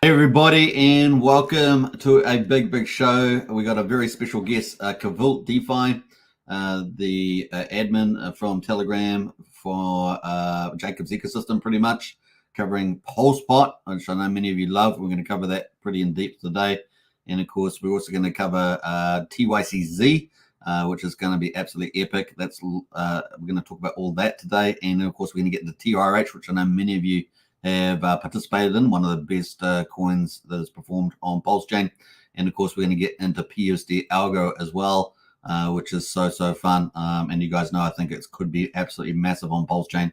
Hey everybody, and welcome to a big show. We got a very special guest, KvltDeFi, the admin from Telegram for Jacob's ecosystem, pretty much covering PulsePot, which I know many of you love. We're going to cover that pretty in depth today, and of course we're also going to cover TYCZ, which is going to be absolutely epic. We're going to talk about all that today, and of course we're going to get the TRH, which I know many of you have participated in, one of the best coins that is performed on Pulsechain. And of course, we're going to get into PUSD Algo as well, which is so fun. And you guys know, I think it could be absolutely massive on Pulsechain.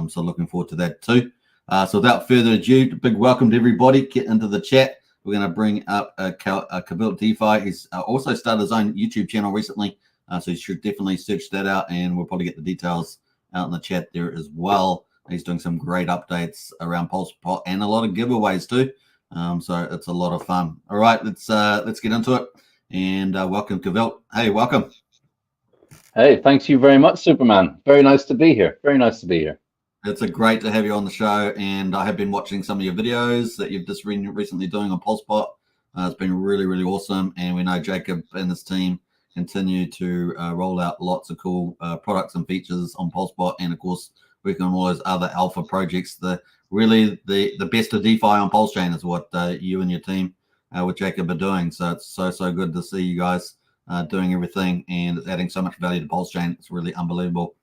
So looking forward to that too. So without further ado, big welcome to everybody. Get into the chat. We're going to bring up KvltDeFi. He's also started his own YouTube channel recently. So you should definitely search that out, and we'll probably get the details out in the chat there as well. He's doing some great updates around PulsePot and a lot of giveaways too. So it's a lot of fun. All right, let's get into it. And welcome, Kvlt. Hey, welcome. Hey, thanks you very much, Superman. Very nice to be here. Very nice to be here. It's great to have you on the show. And I have been watching some of your videos that you've just recently doing on PulsePot. It's been really awesome. And we know Jacob and his team continue to roll out lots of cool products and features on PulsePot. And of course, working on all those other alpha projects. The best of DeFi on Pulsechain is what you and your team with Jacob are doing. So it's so good to see you guys doing everything, and it's adding so much value to Pulsechain. It's really unbelievable.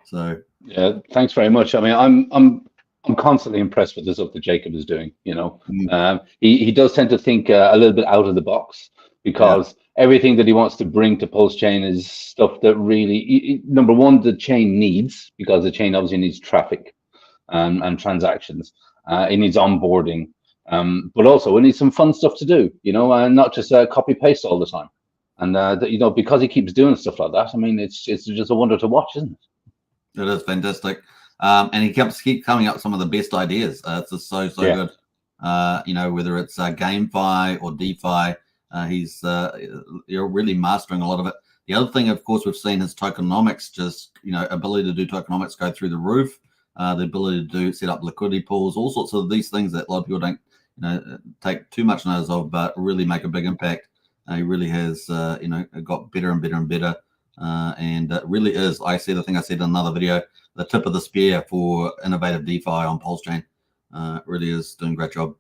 So yeah, thanks very much. I mean, I'm constantly impressed with the stuff that Jacob is doing. You know, he does tend to think a little bit out of the box, because everything that he wants to bring to Pulsechain is stuff that really, number one, the chain needs, because the chain obviously needs traffic and transactions. It needs onboarding, but also it needs some fun stuff to do, you know, and not just copy paste all the time. And you know, because he keeps doing stuff like that, I mean, it's just a wonder to watch, isn't it? It is fantastic, and he keeps coming up with some of the best ideas. It's just so good. You know, whether it's GameFi or DeFi. You're really mastering a lot of it. The other thing, of course, we've seen his tokenomics, just, you know, ability to do tokenomics go through the roof, the ability to set up liquidity pools, all sorts of these things that a lot of people don't, you know, take too much notice of, but really make a big impact. He really has, you know, got better and better, and it really is. I think I said in another video, the tip of the spear for innovative DeFi on Pulsechain. Really is doing a great job.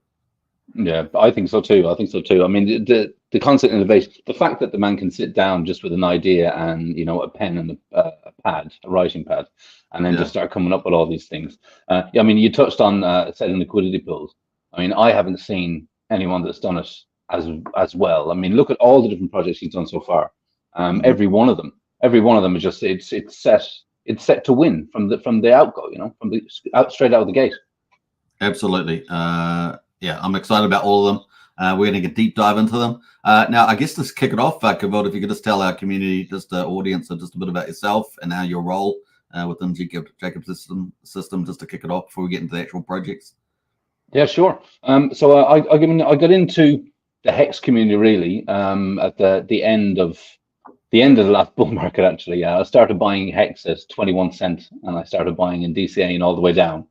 Yeah, I think so too. I mean, the constant innovation, the fact that the man can sit down just with an idea and, you know, a pen and a pad, a writing pad, and then just start coming up with all these things. I mean, you touched on setting liquidity pools. I mean, I haven't seen anyone that's done it as well. I mean, look at all the different projects he's done so far. Every one of them is just it's set to win from the outgo, you know, straight out of the gate. Absolutely. Yeah, I'm excited about all of them. We're going to get deep dive into them. Now, I guess to kick it off, Kvlt, if you could just tell our community, just the audience, just a bit about yourself and how your role within Jacob's system, just to kick it off before we get into the actual projects. Yeah, sure. So I got into the Hex community really at the end of the last bull market. Actually, I started buying Hex at 21 cents, and I started buying in DCA and all the way down.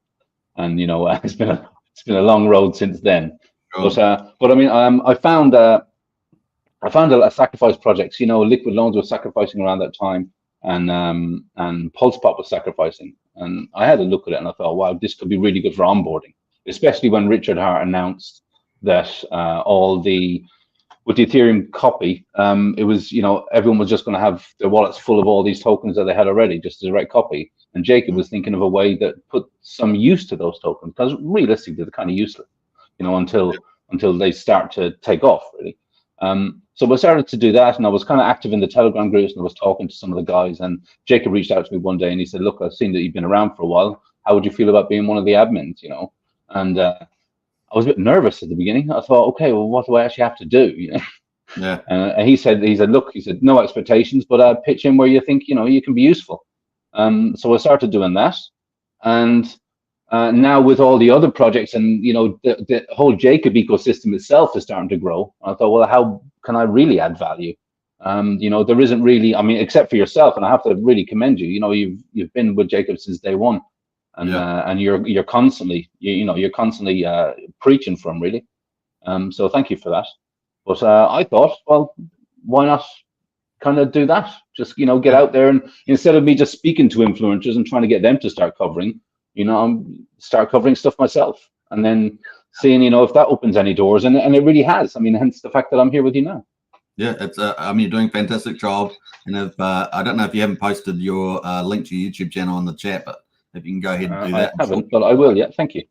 And you know, it's been a long road since then. Sure. But I mean, I found a sacrifice projects. You know, Liquid Loans was sacrificing around that time, and PulsePot was sacrificing. And I had a look at it, and I thought, wow, this could be really good for onboarding, especially when Richard Hart announced that with the Ethereum copy, it was, you know, everyone was just going to have their wallets full of all these tokens that they had already, just as a direct copy. And Jacob was thinking of a way that put some use to those tokens, because realistically they're kind of useless, you know, until they start to take off, really. So we started to do that, and I was kind of active in the Telegram groups, and I was talking to some of the guys. And Jacob reached out to me one day, and he said, "Look, I've seen that you've been around for a while. How would you feel about being one of the admins?" You know, and I was a bit nervous at the beginning. I thought, okay, well, what do I actually have to do? You know. Yeah. And he said, look, no expectations, but pitch in where you think, you know, you can be useful. So I started doing that, and now with all the other projects, and you know, the whole Jacob ecosystem itself is starting to grow. I thought, well, how can I really add value? You know, there isn't really, I mean, except for yourself, and I have to really commend you. You know, you've been with Jacob since day one, and and you're constantly, you're constantly preaching for him, really. So thank you for that. But I thought, well, why not kind of do that? Just, get out there, and instead of me just speaking to influencers and trying to get them to start covering, start covering stuff myself, and then seeing, if that opens any doors, and it really has. I mean, hence the fact that I'm here with you now. Yeah, it's. You're doing a fantastic job, and if I don't know if you haven't posted your link to your YouTube channel in the chat, but if you can go ahead and do that. I haven't, but I will. Yeah, thank you.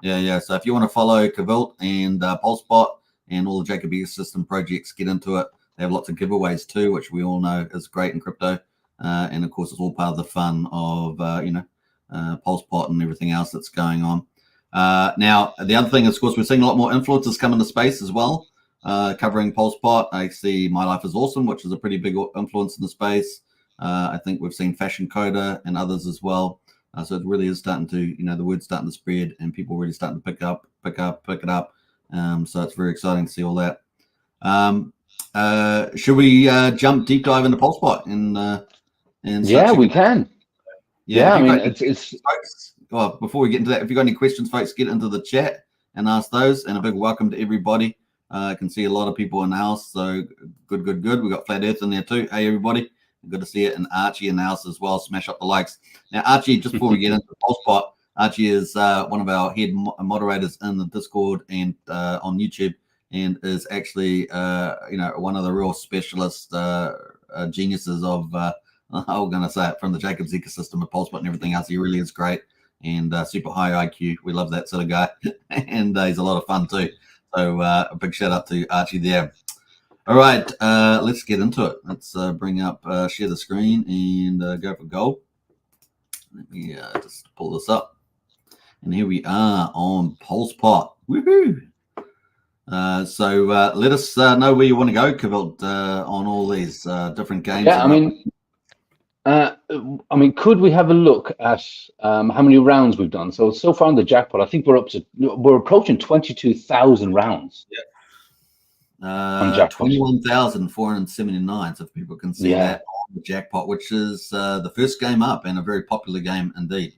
Yeah. So if you want to follow KvltDeFi and PulsePot and all the Jacob ecosystem projects, get into it. They have lots of giveaways too, which we all know is great in crypto, and of course, it's all part of the fun of PulsePot and everything else that's going on. Now, the other thing is, of course, we're seeing a lot more influencers come into space as well. Covering PulsePot. I see My Life is Awesome, which is a pretty big influence in the space. I think we've seen Fashion Coder and others as well. So it really is starting to, the word's starting to spread, and people really starting to pick it up. So it's very exciting to see all that. Should we jump deep dive into PulsePot and yeah, we can. Yeah, I mean, it's folks, well, before we get into that, if you've got any questions, folks, get into the chat and ask those. And a big welcome to everybody. I can see a lot of people in the house, so good. We got Flat Earth in there too. Hey, everybody, good to see it. And Archie in the house as well. Smash up the likes. Now, Archie, just before we get into PulsePot, Archie is one of our head moderators in the Discord and on YouTube, and is actually one of the real specialist geniuses of I'm going to say it, from the Jacobs ecosystem of PulsePot and everything else. He really is great and super high IQ. We love that sort of guy, and he's a lot of fun too. So a big shout out to Archie there. All right, let's get into it. Let's bring up, share the screen, and go for gold. Let me just pull this up. And here we are on PulsePot. Woohoo! So let us know where you want to go, KvltDeFi, on all these different games. Yeah, I mean, could we have a look at how many rounds we've done? So far on the jackpot, I think we're approaching 22,000 rounds. Yeah. 21,479. So if people can see that on the jackpot, which is the first game up and a very popular game indeed.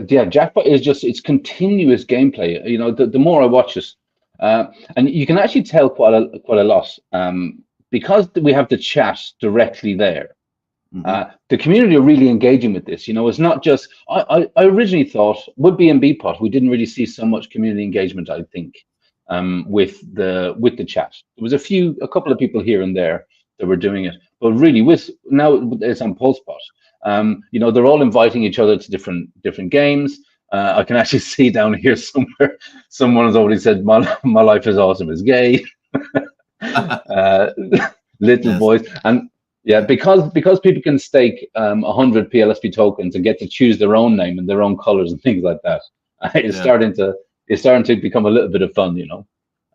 Yeah, jackpot is it's continuous gameplay. The more I watch this, and you can actually tell quite a lot because we have the chat directly there. The community are really engaging with this. It's not just. I originally thought with BNB pot we didn't really see so much community engagement. I think with the chat, there was a couple of people here and there that were doing it, but really now it's on PulsePot. They're all inviting each other to different games. I can actually see down here somewhere someone has already said my life is awesome is gay. Little boys. And yeah, because people can stake 100 PLSP tokens and get to choose their own name and their own colors and things like that. It's starting to become a little bit of fun,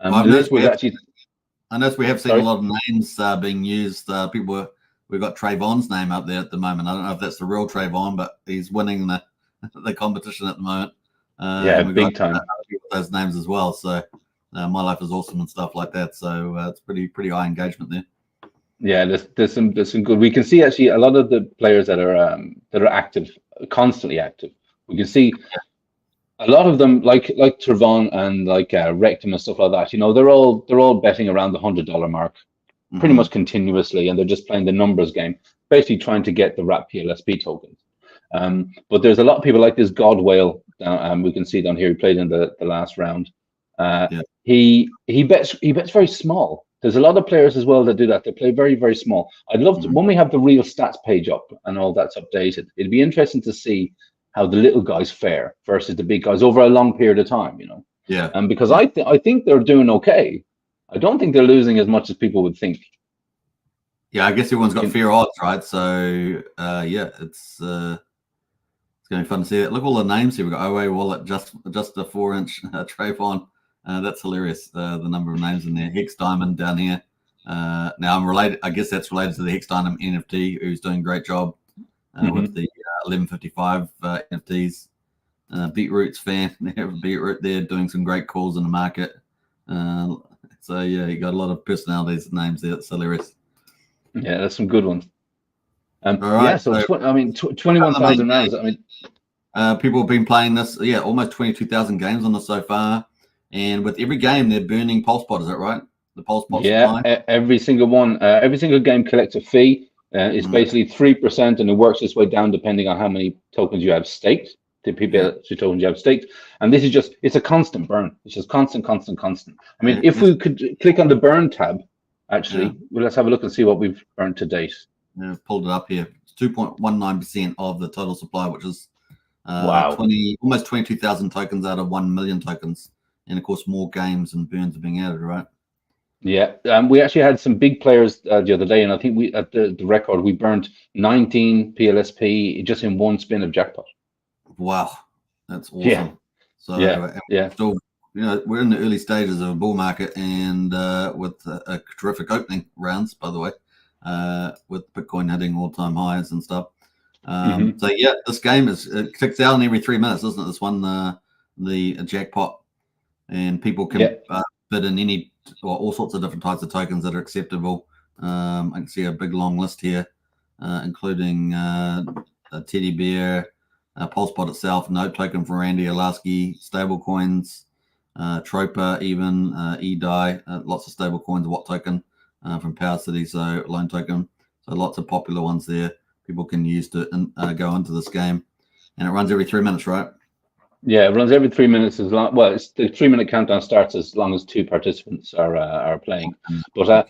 Unless we have seen a lot of names being used. We've got Trayvon's name up there at the moment. I don't know if that's the real Trayvon, but he's winning the competition at the moment. Big time. Those names as well. So My Life is Awesome and stuff like that. So it's pretty high engagement there. Yeah, there's some good. We can see actually a lot of the players that are active, constantly active. We can see a lot of them, like Trayvon and like Rectum and stuff like that. They're all betting around the $100 mark, pretty much continuously, and they're just playing the numbers game, basically trying to get the wrap PLSP tokens. But there's a lot of people like this God Whale. We can see down here. He played in the last round. He bets very small. There's a lot of players as well that do that. They play very, very small. I'd love to, when we have the real stats page up and all that's updated, it'd be interesting to see how the little guys fare versus the big guys over a long period of time, Yeah. Because I think they're doing okay. I don't think they're losing as much as people would think. Yeah, I guess everyone's got fair odds, right? So it's going to be fun to see it. Look at all the names here. We've got OA Wallet, just a 4-inch Trayvon. That's hilarious. The number of names in there. Hex Diamond down here. Now I'm related. I guess that's related to the Hex Diamond NFT, who's doing a great job with the 1155 NFTs. Beetroots fan. They have Beetroot there doing some great calls in the market. So yeah, you got a lot of personalities and names there. It's hilarious. Yeah, that's some good ones. All right. Yeah, 21,000 rounds. People have been playing this. Yeah, almost 22,000 games on this so far. And with every game, they're burning PulsePot. Is that right? The PulsePot Yeah, supply. every single one, every single game collects a fee. It's basically 3%, and it works its way down depending on how many tokens you have staked. The tokens you have staked, and this is just—it's a constant burn. It's just constant, constant, constant. I mean, if we could click on the burn tab, actually, well, let's have a look and see what we've burned to date. Yeah, I've pulled it up here. It's 2.19% of the total supply, which is wow, almost 22,000 tokens out of 1 million tokens. And of course, more games and burns are being added, right? Yeah, we actually had some big players the other day, and I think we at the record we burned 19 PLSP just in one spin of jackpot. Wow, that's awesome. Yeah. So yeah. Still, we're in the early stages of a bull market, and with a terrific opening rounds, by the way, with Bitcoin hitting all-time highs and stuff. So yeah, this game it ticks down every 3 minutes, doesn't it? This one, the jackpot, and people can bid in any or all sorts of different types of tokens that are acceptable. I can see a big long list here, including a teddy bear, PulsePot itself, note token for Randy Alaski, stable coins, Tropa, even eDai, lots of stable coins, Watt token from Power City, so loan token. So lots of popular ones there people can use to go into this game, and it runs every 3 minutes, right? Yeah, it runs every 3 minutes as long. Well, it's the 3-minute countdown starts as long as 2 participants are playing. But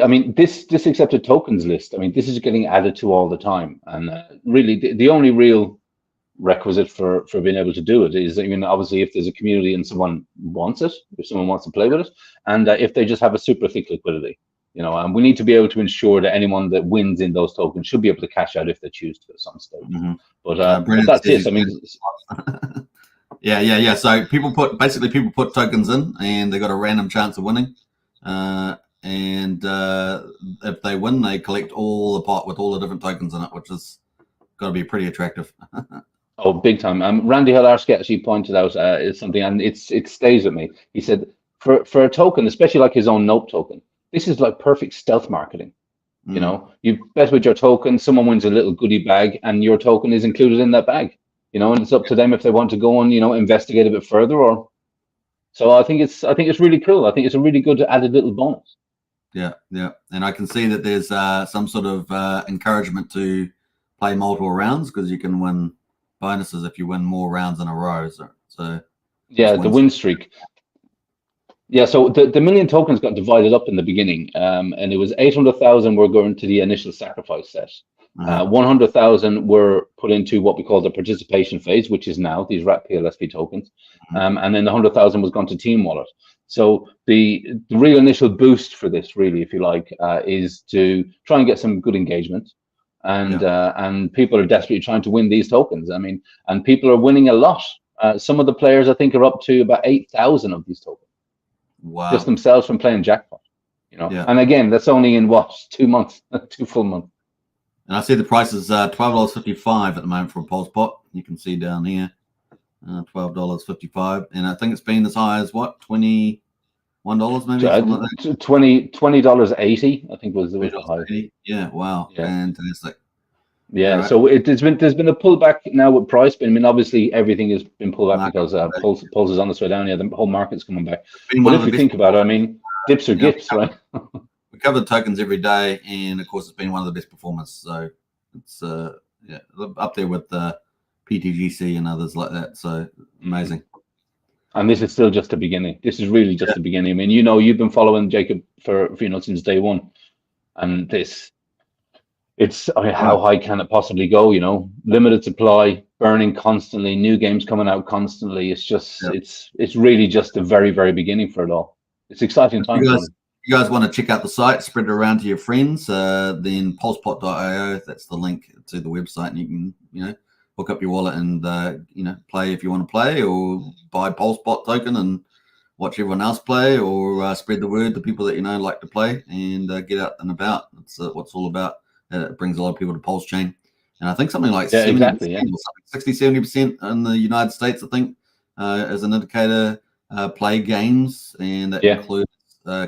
I mean, this accepted tokens list. I mean, this is getting added to all the time, and really, the only real requisite for being able to do it is, I mean, obviously, if there's a community and someone wants it, if someone wants to play with it, and if they just have a super thick liquidity, and we need to be able to ensure that anyone that wins in those tokens should be able to cash out if they choose to at some stage. But that's it. I mean. Yeah. So people put tokens in, and they got a random chance of winning. And if they win, they collect all the pot with all the different tokens in it, which has got to be pretty attractive. Oh, big time. Randy Hilarski actually pointed out it's something, and it stays with me. He said for a token, especially like his own note token, this is like perfect stealth marketing. You bet with your token, someone wins a little goodie bag, and your token is included in that bag. And it's up to them if they want to go and investigate a bit further. Or so I think it's really cool. I think it's a really good added little bonus. Yeah, and I can see that there's some sort of encouragement to play multiple rounds, because you can win bonuses if you win more rounds in a row. So yeah, the win streak. Yeah, so the million tokens got divided up in the beginning, and it was 800,000 were going to the initial sacrifice set. 100,000 were put into what we call the participation phase, which is now these wrapped PLSP tokens, and then the 100,000 was gone to Team Wallet. So the real initial boost for this, really, if you like, is to try and get some good engagement, and people are desperately trying to win these tokens. I mean, and people are winning a lot. Some of the players, I think, are up to about 8,000 of these tokens. Wow! Just themselves from playing jackpot. And again, that's only in 2 months, 2 full months. And I see the price is $12.55 at the moment for a PulsePot. You can see down here, $12.55, and I think it's been as high as what, $21 maybe? $20.80, I think was the high. Yeah, wow, fantastic. Yeah, so there's been a pullback now with price, but I mean, obviously everything has been pulled back because Pulse is on its way down. Yeah, the whole market's coming back. But if you think about it, I mean, dips are gifts, right? We cover tokens every day, and of course, it's been one of the best performers. So it's up there with PTGC and others like that. So amazing. And this is still just the beginning. This is really just the beginning. I mean, you've been following Jacob for since day one, and how high can it possibly go? Limited supply, burning constantly, new games coming out constantly. It's just it's really just the very, very beginning for it all. It's exciting time. You guys want to check out the site, spread it around to your friends, then pulsepot.io, that's the link to the website, and you can hook up your wallet and play if you want to play, or buy PulsePot token and watch everyone else play, or spread the word to people that like to play, and get out and about. That's what it's all about. It brings a lot of people to Pulsechain, and I think something like 60-70% in the United States, I think, as an indicator, play games, and that includes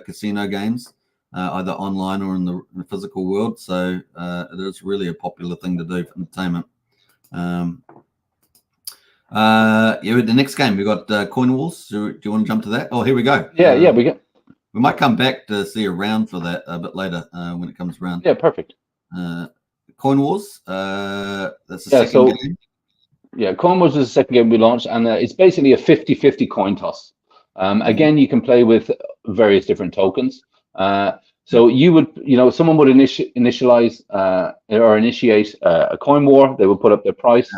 casino games, either online or in the physical world. So it is really a popular thing to do for entertainment. Yeah, with the next game we got Coin Wars. Do you want to jump to that? Oh, here we go. Yeah, we get. We might come back to see a round for that a bit later when it comes around. Yeah, perfect. Coin Wars. That's the second game. Yeah, Coin Wars is the second game we launched, and it's basically a 50-50 coin toss. Again, you can play with various different tokens. So you would, someone would initialize or initiate a coin war. They would put up their price,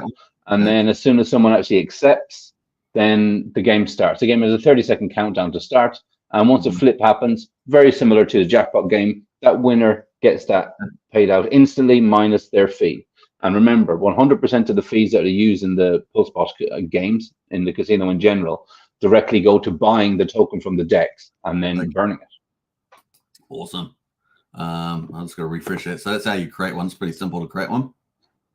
and then as soon as someone actually accepts, then the game starts. The game has a 30-second countdown to start, and once a flip happens, very similar to the jackpot game, that winner gets that paid out instantly minus their fee. And remember, 100% of the fees that are used in the PulsePot games, in the casino in general, directly go to buying the token from the DEX and then burning it. Awesome. I'm just going to refresh it. So that's how you create one. It's pretty simple to create one.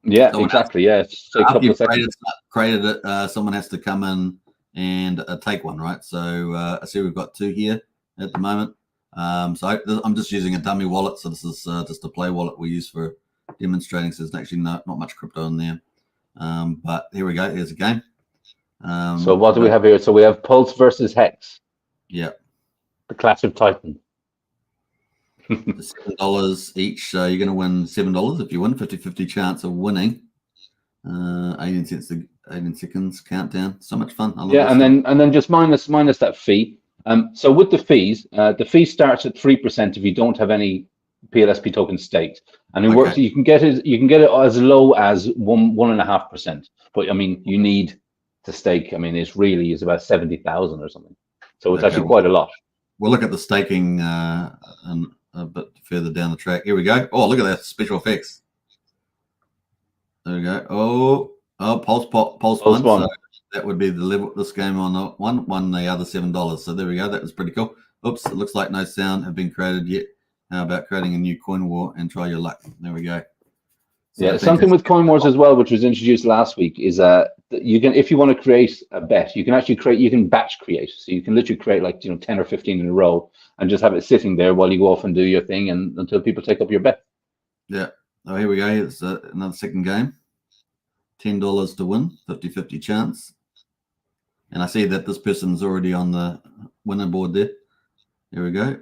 Yeah, exactly. Yeah, so a couple of seconds. Created it. Someone has to come in and take one, right? So I see we've got 2 here at the moment. So I'm just using a dummy wallet. So this is just a play wallet we use for demonstrating. So there's actually not much crypto in there. But here we go. Here's a game. So what do we have here? So we have Pulse versus Hex. Yeah. The Clash of Titan. $7 each. So you're going to win $7 if you win. 50-50 chance of winning. 18 seconds countdown. So much fun. I love this and then just minus that fee. So with the fees, the fee starts at 3% if you don't have any PLSP tokens staked, and it works. You can get it as low as 1.5%. But I mean, you need to stake. I mean, it's really is about 70,000 or something. So it's actually quite a lot. We'll look at the staking and a bit further down the track. Here we go. Oh, look at that special effects. There we go. Oh, Pulse one. So that would be the level. This game on the one the other $7. So there we go. That was pretty cool. Oops, it looks like no sound have been created yet. How about creating a new coin war and try your luck? There we go. So yeah, something with coin wars as well, which was introduced last week, is you can, if you want to create a bet, you can actually you can batch create. So you can literally create like 10 or 15 in a row and just have it sitting there while you go off and do your thing, and until people take up your bet. Yeah. Oh, here we go. It's another second game. $10 to win, 50-50 chance. And I see that this person's already on the winner board there. There we go.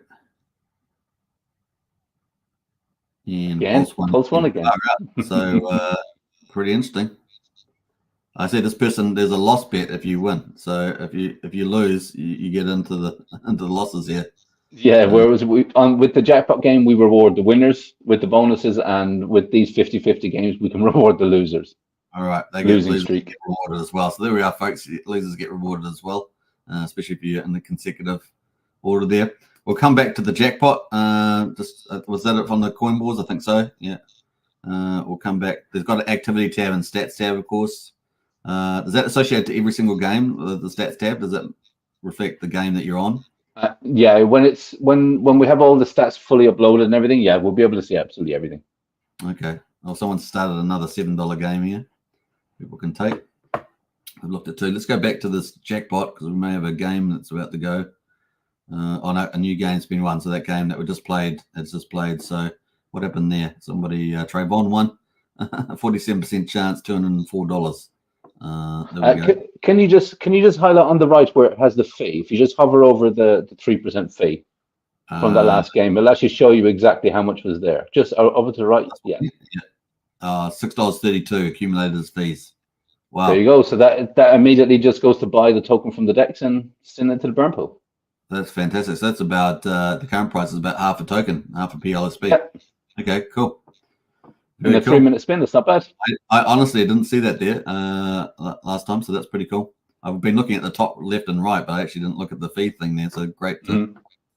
And Pulse one again. So pretty interesting. I see this person. There's a loss bet if you win. So if you lose, you get into the losses here. Yeah. Whereas with the jackpot game, we reward the winners with the bonuses, and with these 50-50 games, we can reward the losers. All right, they get rewarded as well. So there we are, folks. Losers get rewarded as well, especially if you're in the consecutive order there. We'll come back to the jackpot. Was that it from the coin wars? I think so. Yeah. We'll come back. There's got an activity tab and stats tab, of course. Is that associated to every single game? The stats tab, does it reflect the game that you're on? Yeah. When we have all the stats fully uploaded and everything, yeah, we'll be able to see absolutely everything. Okay. Well, someone started another $7 game here. People can take. I've looked at 2. Let's go back to this jackpot because we may have a game that's about to go. No, a new game's been won. So that game that we just played, it's just played. So what happened there? Somebody, Trayvon won. 47% chance, $204. Can you just highlight on the right where it has the fee? If you just hover over the 3% fee from that last game, it'll actually show you exactly how much was there. Just over to the right. Yeah. $6.32 accumulated as fees. Wow. There you go. So that immediately just goes to buy the token from the DEX and send it to the burn pool. That's fantastic. So that's about the current price is about half a token, half a PLSP. Yep. Okay, cool. In a 3-minute spin, that's not bad. I honestly didn't see that there last time, so that's pretty cool. I've been looking at the top left and right, but I actually didn't look at the feed thing there. So great. There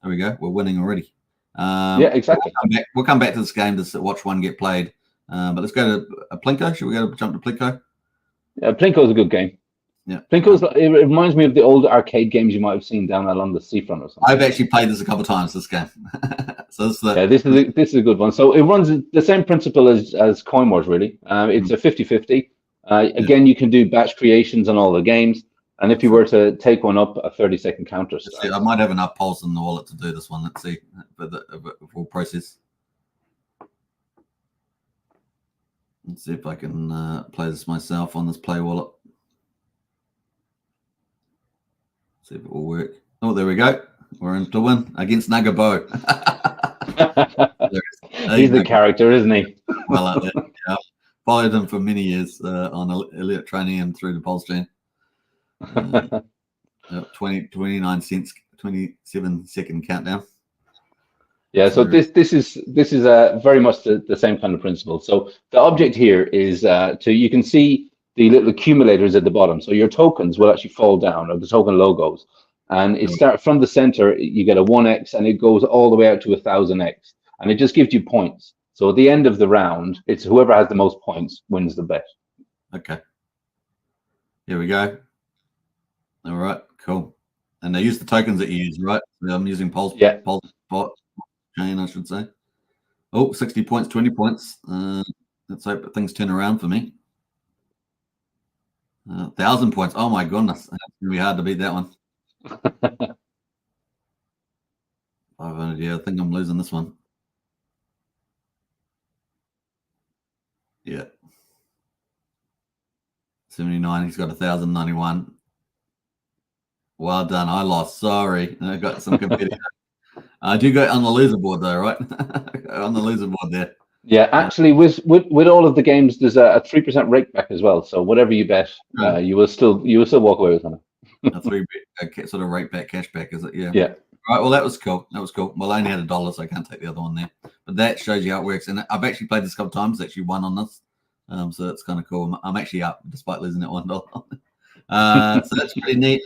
we go. We're winning already. Yeah, exactly. We'll come back to this game to watch one get played. But let's go to Plinko. Should we jump to Plinko? Yeah, Plinko is a good game. Yeah, it reminds me of the old arcade games you might have seen down along the seafront or something. I've actually played this a couple of times. This game. So this is a good one. So it runs the same principle as Coin Wars, really. It's a 50-50. Again, you can do batch creations on all the games, and if you were to take one up, a 30-second counter. I might have enough pulse in the wallet to do this one. Let's see for the full process. Let's see if I can play this myself on this play wallet. See if it will work. Oh, there we go. We're in to win against Nagabo. He's the character, isn't he? Well, like that. Yeah. Followed him for many years on elite training and through the Pulsechain. 29 cents, 27-second countdown. Yeah, so this is very much the same kind of principle. So the object here is you can see the little accumulators at the bottom. So your tokens will actually fall down, or the token logos, and it starts from the center. You get a 1x, and it goes all the way out to 1000x, and it just gives you points. So at the end of the round, it's whoever has the most points wins the bet. Okay. Here we go. All right, cool. And they use the tokens that you use, right? I'm using Pulsepot chain, I should say. Oh, 60 points, 20 points. Let's hope that things turn around for me. 1,000 points. Oh my goodness, it's gonna be hard to beat that one. 500. Yeah, I think I'm losing this one. Yeah. 79. He's got 1,091. Well done. I lost. Sorry. I got some competitive. I do go on the loser board though, right? On the loser board there. Yeah, actually, with all of the games, there's a 3% rake back as well. So whatever you bet, you will still walk away with something. A 3 sort of rake back, cash back, is it? Yeah. Yeah. All right. Well, that was cool. That was cool. Well, I only had $1, so I can't take the other one there. But that shows you how it works. And I've actually played this a couple of times. Actually won on this, so that's kind of cool. I'm actually up despite losing that $1. So that's pretty neat.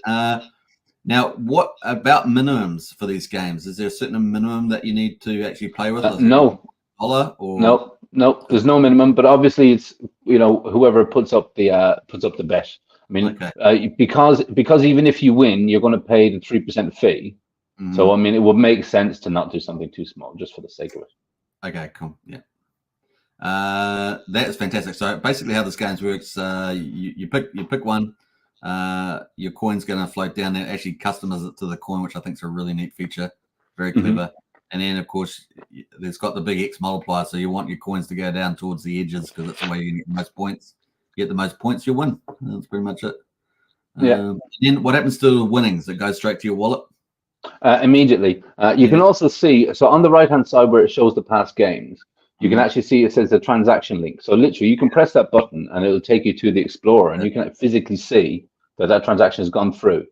Now, what about minimums for these games? Is there a certain minimum that you need to actually play with? No. Or No, there's no minimum, but obviously it's whoever puts up the bet. I mean, because even if you win, you're going to pay the 3% fee. Mm-hmm. So I mean, it would make sense to not do something too small just for the sake of it. Okay, cool. Yeah, that is fantastic. So basically, how this game works, you pick one. Your coin's going to float down there. Actually, customize it to the coin, which I think is a really neat feature. Very clever. Mm-hmm. And then, of course, there's got the big X multiplier. So you want your coins to go down towards the edges because that's the way you get the most points. You get the most points, you win. That's pretty much it. Yeah. Then what happens to the winnings? It goes straight to your wallet? Immediately. You can also see, so on the right-hand side where it shows the past games, you can actually see it says the transaction link. So literally, you can press that button and it will take you to the Explorer, and you can physically see that transaction has gone through.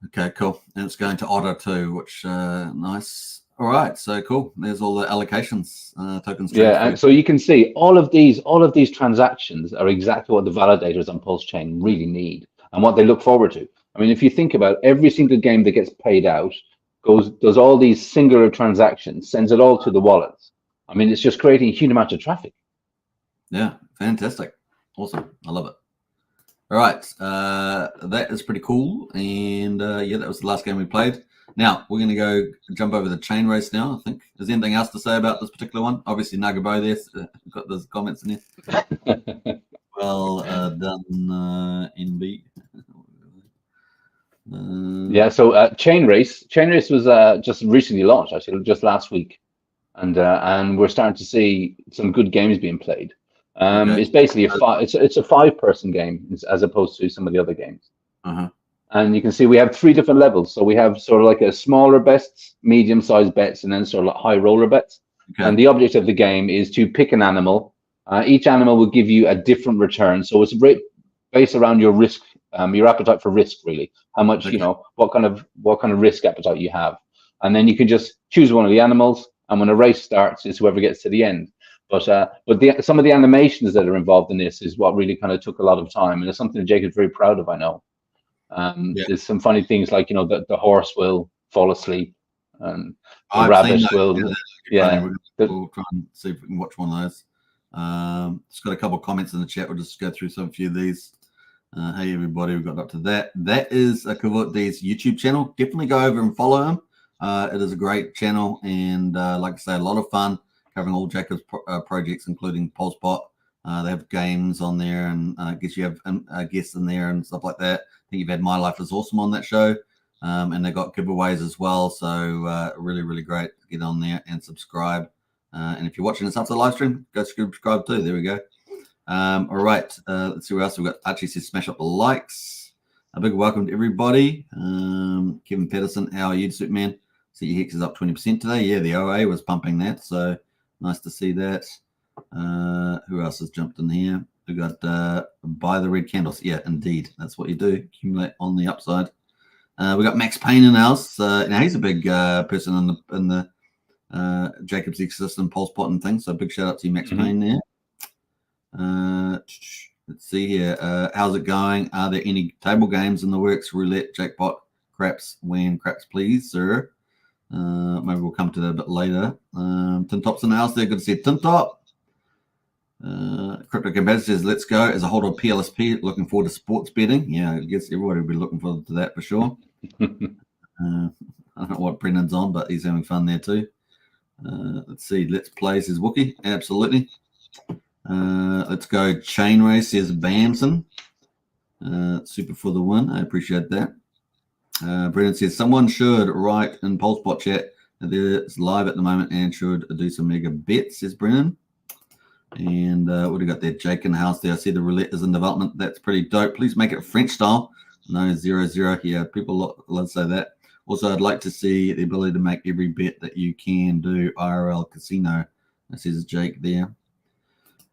Okay, cool. And it's going to Otter too, which nice. All right, so cool. There's all the allocations, tokens. Yeah, and so you can see all of these transactions are exactly what the validators on Pulsechain really need and what they look forward to. I mean, if you think about every single game that gets paid out, does all these singular transactions, sends it all to the wallets. I mean, it's just creating a huge amount of traffic. Yeah, fantastic. Awesome. I love it. All right, that is pretty cool. And yeah, that was the last game we played. Now, we're going to go jump over the chain race now, I think. Is there anything else to say about this particular one? Obviously, Nagabo there. Got those comments in there. Well done, NB. Yeah, so chain race was just recently launched, actually, just last week. And we're starting to see some good games being played. It's basically it's a 5-person game as opposed to some of the other games. Uh-huh. And you can see we have 3 different levels. So we have sort of like a smaller bets, medium-sized bets, and then sort of like high roller bets. Okay. And the object of the game is to pick an animal. Each animal will give you a different return. So it's based around your risk, your appetite for risk, really. How much, what kind of risk appetite you have. And then you can just choose one of the animals. And when a race starts, it's whoever gets to the end. But some of the animations that are involved in this is what really kind of took a lot of time. And it's something that Jacob's very proud of, I know. There's some funny things like, that the horse will fall asleep and the rabbit will. Yeah. We'll try and see if we can watch one of those. Just got a couple of comments in the chat. We'll just go through some few of these. Hey, everybody, we got up to that. That is KvltDeFi's YouTube channel. Definitely go over and follow him. It is a great channel and, like I say, a lot of fun covering all Jacob's projects, including Pulsepot. They have games on there, and I guess you have guests in there and stuff like that. I think you've had My Life is Awesome on that show, and they got giveaways as well. So really, really great. Get on there and subscribe. And if you're watching this after the live stream, go subscribe too. There we go. All right. Let's see what else we've got. Archie says smash up the likes. A big welcome to everybody. Kevin Patterson, how are you, Superman? See your Hex is up 20% today. Yeah, the OA was pumping that, so nice to see that. Who else has jumped in here? We got buy the red candles. Yeah, indeed, that's what you do. Accumulate on the upside. We got Max Payne in the house. Now he's a big person in the Jacob's ecosystem, Pulsepot and things. So big shout out to you, Max Payne there. Let's see here. How's it going? Are there any table games in the works? Roulette, jackpot, craps, when craps, please, sir. Maybe we'll come to that a bit later. Tin Top's in the house there. Good to see Tin Top. Crypto Combat says, let's go. As a holder of PLSP, looking forward to sports betting. Yeah, I guess everybody will be looking forward to that for sure. I don't know what Brendan's on, but he's having fun there too. Let's see. Let's play, says Wookie. Absolutely. Let's go. Chain Race, says Bamson. Super for the win. I appreciate that. Brendan says, someone should write in Pulsepot chat that it's live at the moment and should do some mega bets, says Brendan. And what do we got there? Jake in the house there. I see the roulette is in development. That's pretty dope. Please make it French style. No 0-0 here. People love to say that. Also, I'd like to see the ability to make every bet that you can do IRL casino. That says Jake there.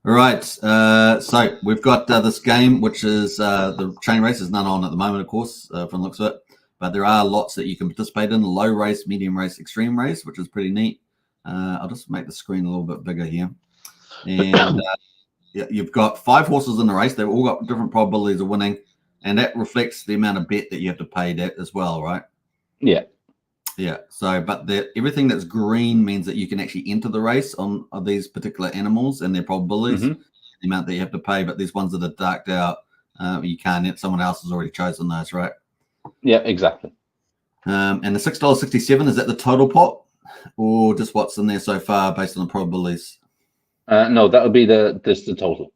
All right. So we've got this game, which is the chain race is none on at the moment, of course, from the looks of it. But there are lots that you can participate in. Low race, medium race, extreme race, which is pretty neat. I'll just make the screen a little bit bigger here. And you've got 5 horses in the race. They've all got different probabilities of winning. And that reflects the amount of bet that you have to pay that as well, right? Yeah. Yeah. So, but everything that's green means that you can actually enter the race on these particular animals and their probabilities, the amount that you have to pay. But there's ones that are darked out. You can't. Someone else has already chosen those, right? Yeah, exactly. And the $6.67, is that the total pot, or just what's in there so far based on the probabilities? No, that would be the total.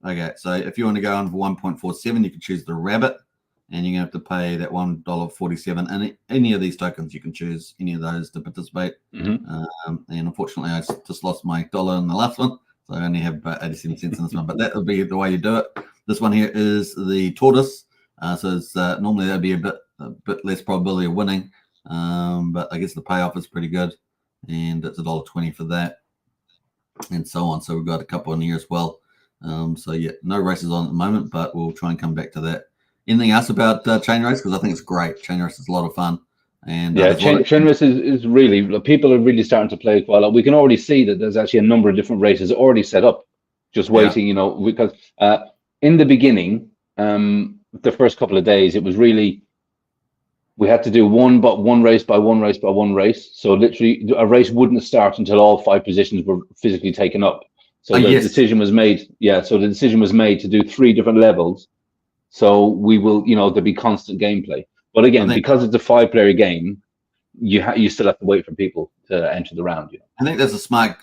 Okay, so if you want to go on for 1.47, you can choose the rabbit, and you're going to have to pay that $1.47. And any of these tokens, you can choose any of those to participate. And unfortunately, I just lost my dollar in the last one, so I only have about 87 cents in this one. But that would be the way you do it. This one here is the tortoise. So it's normally that'd be a bit less probability of winning, but I guess the payoff is pretty good, and it's $1.20 for that, and so on. So we've got a couple in here as well. So yeah, no races on at the moment, but we'll try and come back to that. Anything else about chain race? Because I think it's great. Chain race is a lot of fun, and yeah, chain race is really, people are really starting to play it quite a lot. We can already see that there's actually a number of different races already set up, just waiting. You know, because in the beginning, the first couple of days, it was really, we had to do one race by one race by one race. So literally a race wouldn't start until all 5 positions were physically taken up. So the decision was made. Yeah. So the decision was made to do 3 different levels. So we will, you know, there'll be constant gameplay. But again, because it's a 5-player game, you still have to wait for people to enter the round. You know? I think that's a smart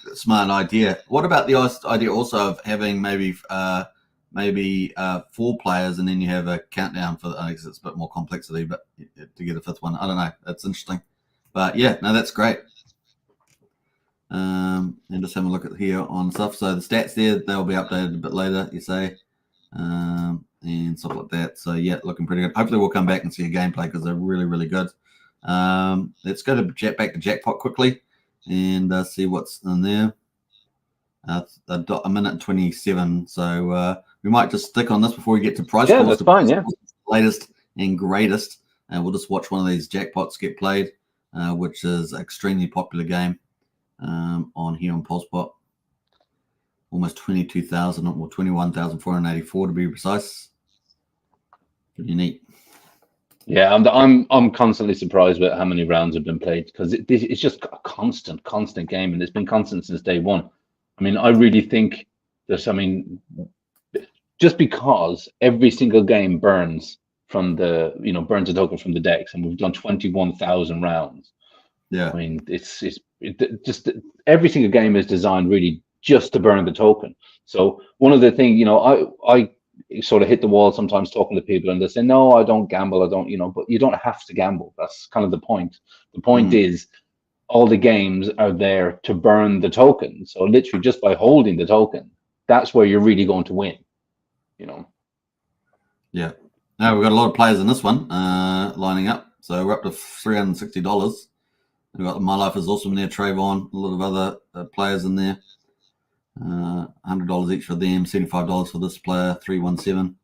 idea. What about the idea also of having maybe 4 players, and then you have a countdown for, I guess it's a bit more complexity, but to get a 5th one, I don't know. That's interesting. But yeah, no, that's great. And just have a look at here on stuff. So the stats there, they'll be updated a bit later, you say, and stuff like that. So yeah, looking pretty good. Hopefully we'll come back and see a gameplay because they're really, really good. Let's go back to jackpot quickly and see what's in there. A minute and 27. So we might just stick on this before we get to price. Yeah, that's fine. Yeah, latest and greatest, and we'll just watch one of these jackpots get played, which is an extremely popular game on here on Pulsepot. Almost 22,000 or 21,484 to be precise. Pretty neat. Yeah, I'm constantly surprised with how many rounds have been played, because it's just a constant game, and it's been constant since day one. I mean, I really think there's, I mean, just because every single game burns from the, you know, burns a token from the decks, and we've done 21,000 rounds. Yeah, I mean, it's just every single game is designed really just to burn the token. So one of the things, you know, I sort of hit the wall sometimes talking to people, and they say, no, I don't gamble, I don't, you know, but you don't have to gamble. That's kind of the point. The point is, all the games are there to burn the token. So literally just by holding the token, that's where you're really going to win, you know? Yeah. Now we've got a lot of players in this one lining up. So we're up to $360. We've got My Life is Awesome there, Trayvon, a lot of other players in there. $100 each for them, $75 for this player, 317.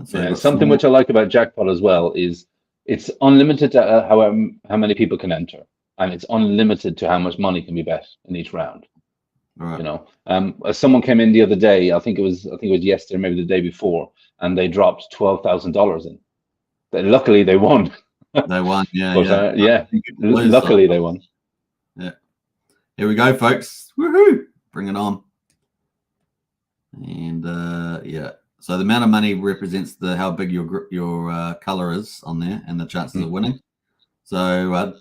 So something which I like about Jackpot as well is it's unlimited to how many people can enter, and it's unlimited to how much money can be bet in each round. Right. You know, someone came in the other day. I think it was yesterday, maybe the day before, and they dropped $12,000 in. Luckily, they won. They won, yeah, but, luckily they won. Yeah. Here we go, folks. Woohoo! Bring it on. And yeah, so the amount of money represents how big your color is on there and the chances of winning. So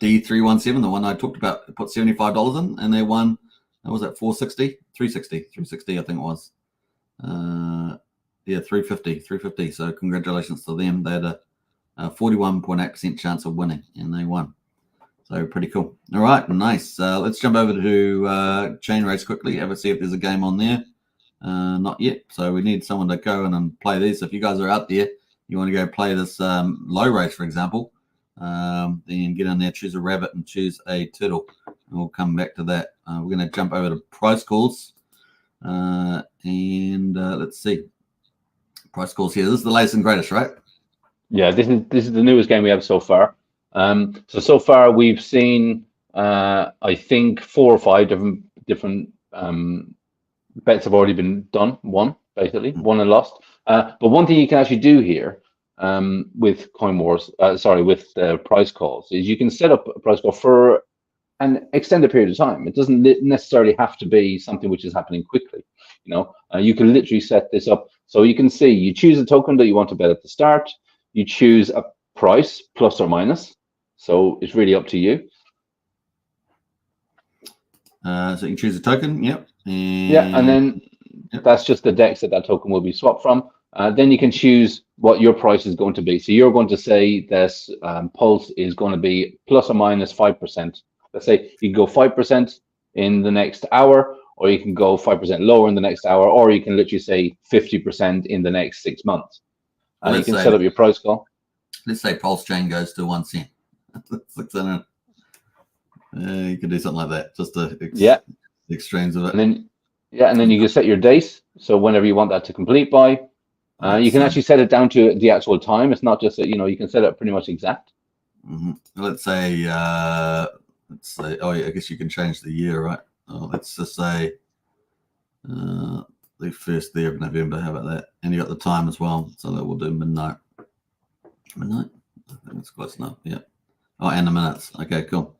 D317, the one I talked about, put $75 in, and they won. What was that? 460, 360, I think it was. Yeah, 350. So congratulations to them. They had a 41.8% chance of winning, and they won. So pretty cool. All right, nice. Let's jump over to Chain Race quickly. Ever see if there's a game on there? Not yet. So we need someone to go in and play this. If you guys are out there, you want to go play this low race, for example, then get in there, choose a rabbit and choose a turtle. And we'll come back to that. We're going to jump over to price calls. And let's see. Price calls here. This is the latest and greatest, right? Yeah, this is the newest game we have so far. So far we've seen I think 4 or 5 different bets have already been done. Won and lost. But one thing you can actually do here with Coin Wars, with price calls, is you can set up a price call for an extended period of time. It doesn't necessarily have to be something which is happening quickly. You know, you can literally set this up so you can see. You choose a token that you want to bet at the start. You choose a price, plus or minus. So it's really up to you. So you can choose a token. Yep. And then that's just the DEX that token will be swapped from. Then you can choose what your price is going to be. So you're going to say this Pulse is going to be plus or minus 5%. Let's say you can go 5% in the next hour, or you can go 5% lower in the next hour, or you can literally say 50% in the next 6 months. And you can set up your price call. Let's say Pulsechain goes to 1 cent. You could do something like that, just to extremes of it. And then you can set your date. So whenever you want that to complete by, you can actually set it down to the actual time. It's not just that, you know, you can set it pretty much exact. Let's say, oh yeah, I guess you can change the year, right? Let's just say the 1st day of November. How about that? And you got the time as well, so that will do midnight. Midnight? I think that's close enough. Yeah. Oh, and the minutes. Okay, cool.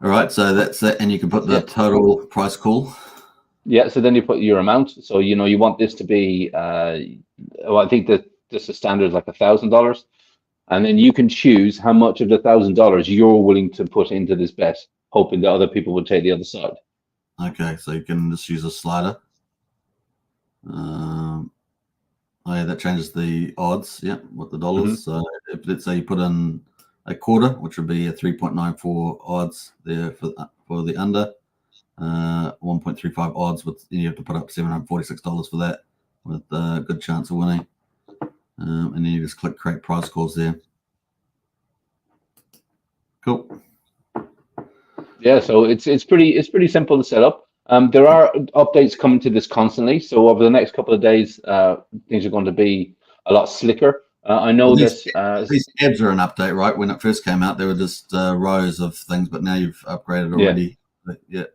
All right, so that's it, and you can put the total price call. Yeah, so then you put your amount. So you know you want this to be. Well, I think that just the standard is like $1,000, and then you can choose how much of the $1,000 you're willing to put into this bet, hoping that other people would take the other side. Okay, so you can just use a slider. Oh yeah, that changes the odds. Yeah, with the dollars. So if let's say you put in a quarter, which would be a 3.94 odds there for the under, 1.35 odds with you have to put up $746 for that with a good chance of winning. And then you just click create price calls there. Cool. Yeah, so it's pretty simple to set up. There are updates coming to this constantly. So over the next couple of days, things are going to be a lot slicker. I know these tabs are an update, right? When it first came out, they were just rows of things, but now you've upgraded already. Yeah.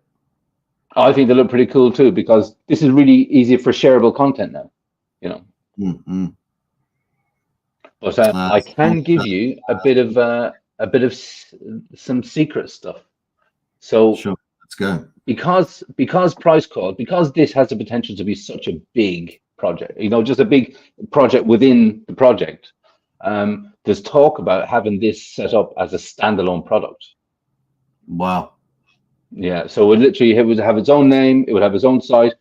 I think they look pretty cool too, because this is really easy for shareable content now. You know. But I can give you a bit of some secret stuff. So sure, let's go. Because price call, because this has the potential to be such a big project, you know, just a big project within the project. There's talk about having this set up as a standalone product. Wow. Yeah, so it would have its own name, it would have its own site.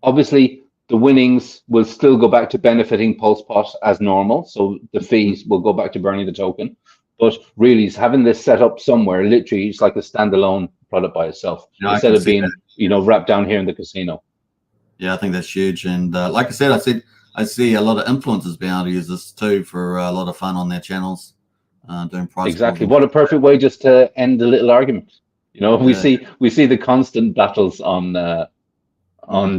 Obviously, the winnings will still go back to benefiting PulsePot as normal, so the fees will go back to burning the token. But really, having this set up somewhere, literally, it's like a standalone product by itself, instead of being, you know, wrapped down here in the casino. Yeah, I think that's huge. And like I said I see a lot of influencers being able to use this too for a lot of fun on their channels, doing price Exactly. calls. What a perfect way just to end a little argument. You know, we Yeah. see the constant battles on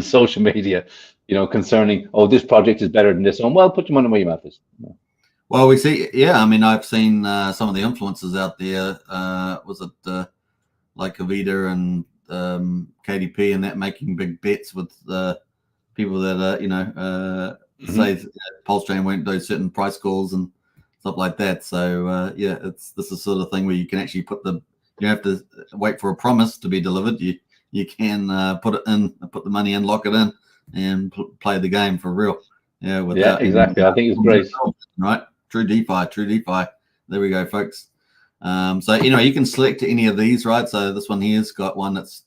social media, you know, concerning, oh, this project is better than this one. Well, put your money where your mouth is. Well, we see, yeah. I mean, I've seen some of the influencers out there. Was it like Kavita and KDP and that making big bets with people that say Pulsechain won't do certain price calls and stuff like that. So yeah, this is the sort of thing where you can actually you don't have to wait for a promise to be delivered. You can put the money in, lock it in, and play the game for real. Yeah, without exactly. I think it's great. Right, true DeFi. There we go, folks. So you can select any of these, right? So this one here's got one that's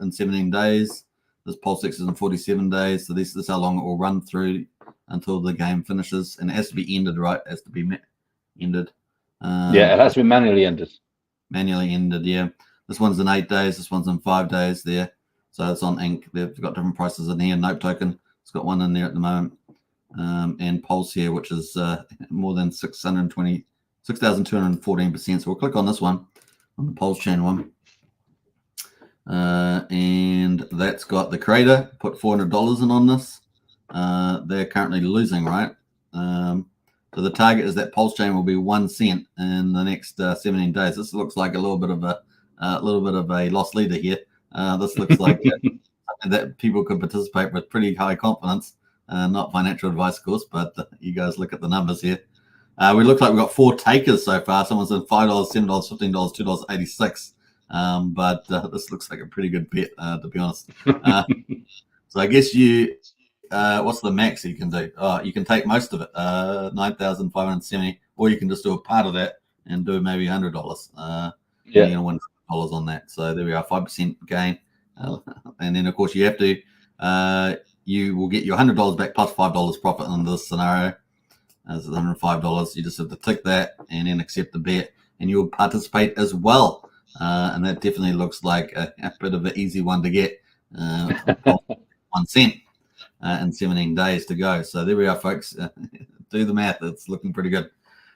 in 17 days. This Pulse X is in 47 days. So this is how long it will run through until the game finishes, and it has to be ended, right? It has to be ended. Yeah, it has to be manually ended. Manually ended, yeah. This one's in 8 days. This one's in 5 days there. So it's on Ink. They've got different prices in here. Note Token, it's got one in there at the moment. And Pulse here, which is more than 6,214%. So we'll click on this one, on the Pulsechain one. And that's got the creator put $400 in on this. They're currently losing, right? So the target is that Pulsechain will be 1 cent in the next 17 days. This looks like a little bit of a lost leader here. This looks like that people could participate with pretty high confidence. Not financial advice, of course, but you guys look at the numbers here. We look like we've got 4 takers so far. Someone's in $5, $7, $15, $2.86. But this looks like a pretty good bet, to be honest. So I guess what's the max you can do? You can take most of it, 9,570, or you can just do a part of that and do maybe $100. $1 on that. So there we are, 5% gain. And then of course you have to, you will get your $100 back plus $5 profit in this scenario. As $105, you just have to tick that and then accept the bet, and you'll participate as well. And that definitely looks like a bit of an easy one to get. 1 cent in 17 days to go. So there we are, folks. Do the math. It's looking pretty good.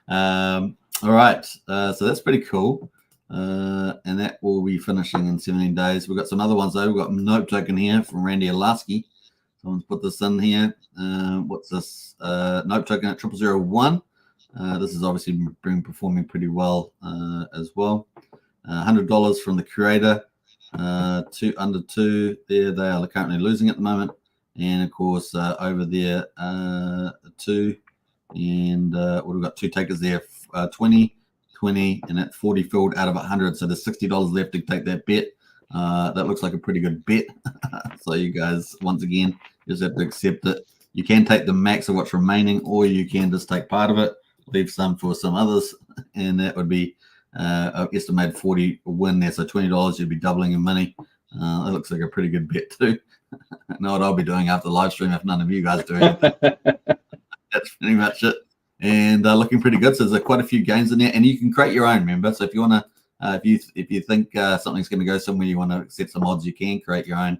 All right. So that's pretty cool. And that will be finishing in 17 days. We've got some other ones, though. We've got Note Token here from Randy Alaski. Someone's put this in here. What's this? Note Token at 0001. This has obviously been performing pretty well as well. $100 from the creator. Under 2 there. They are currently losing at the moment. And of course, over there, 2. And we've got 2 takers there, 20, and that's 40 filled out of 100. So there's $60 left to take that bet. That looks like a pretty good bet. So you guys, once again, just have to accept it. You can take the max of what's remaining, or you can just take part of it, leave some for some others, and that would be estimated 40 win there. So $20, you'd be doubling your money. That looks like a pretty good bet too. I know what I'll be doing after the live stream if none of you guys do anything. That's pretty much it. And looking pretty good. So there's quite a few games in there, and you can create your own. Remember, so if you want to, if you think something's going to go somewhere, you want to set some odds, you can create your own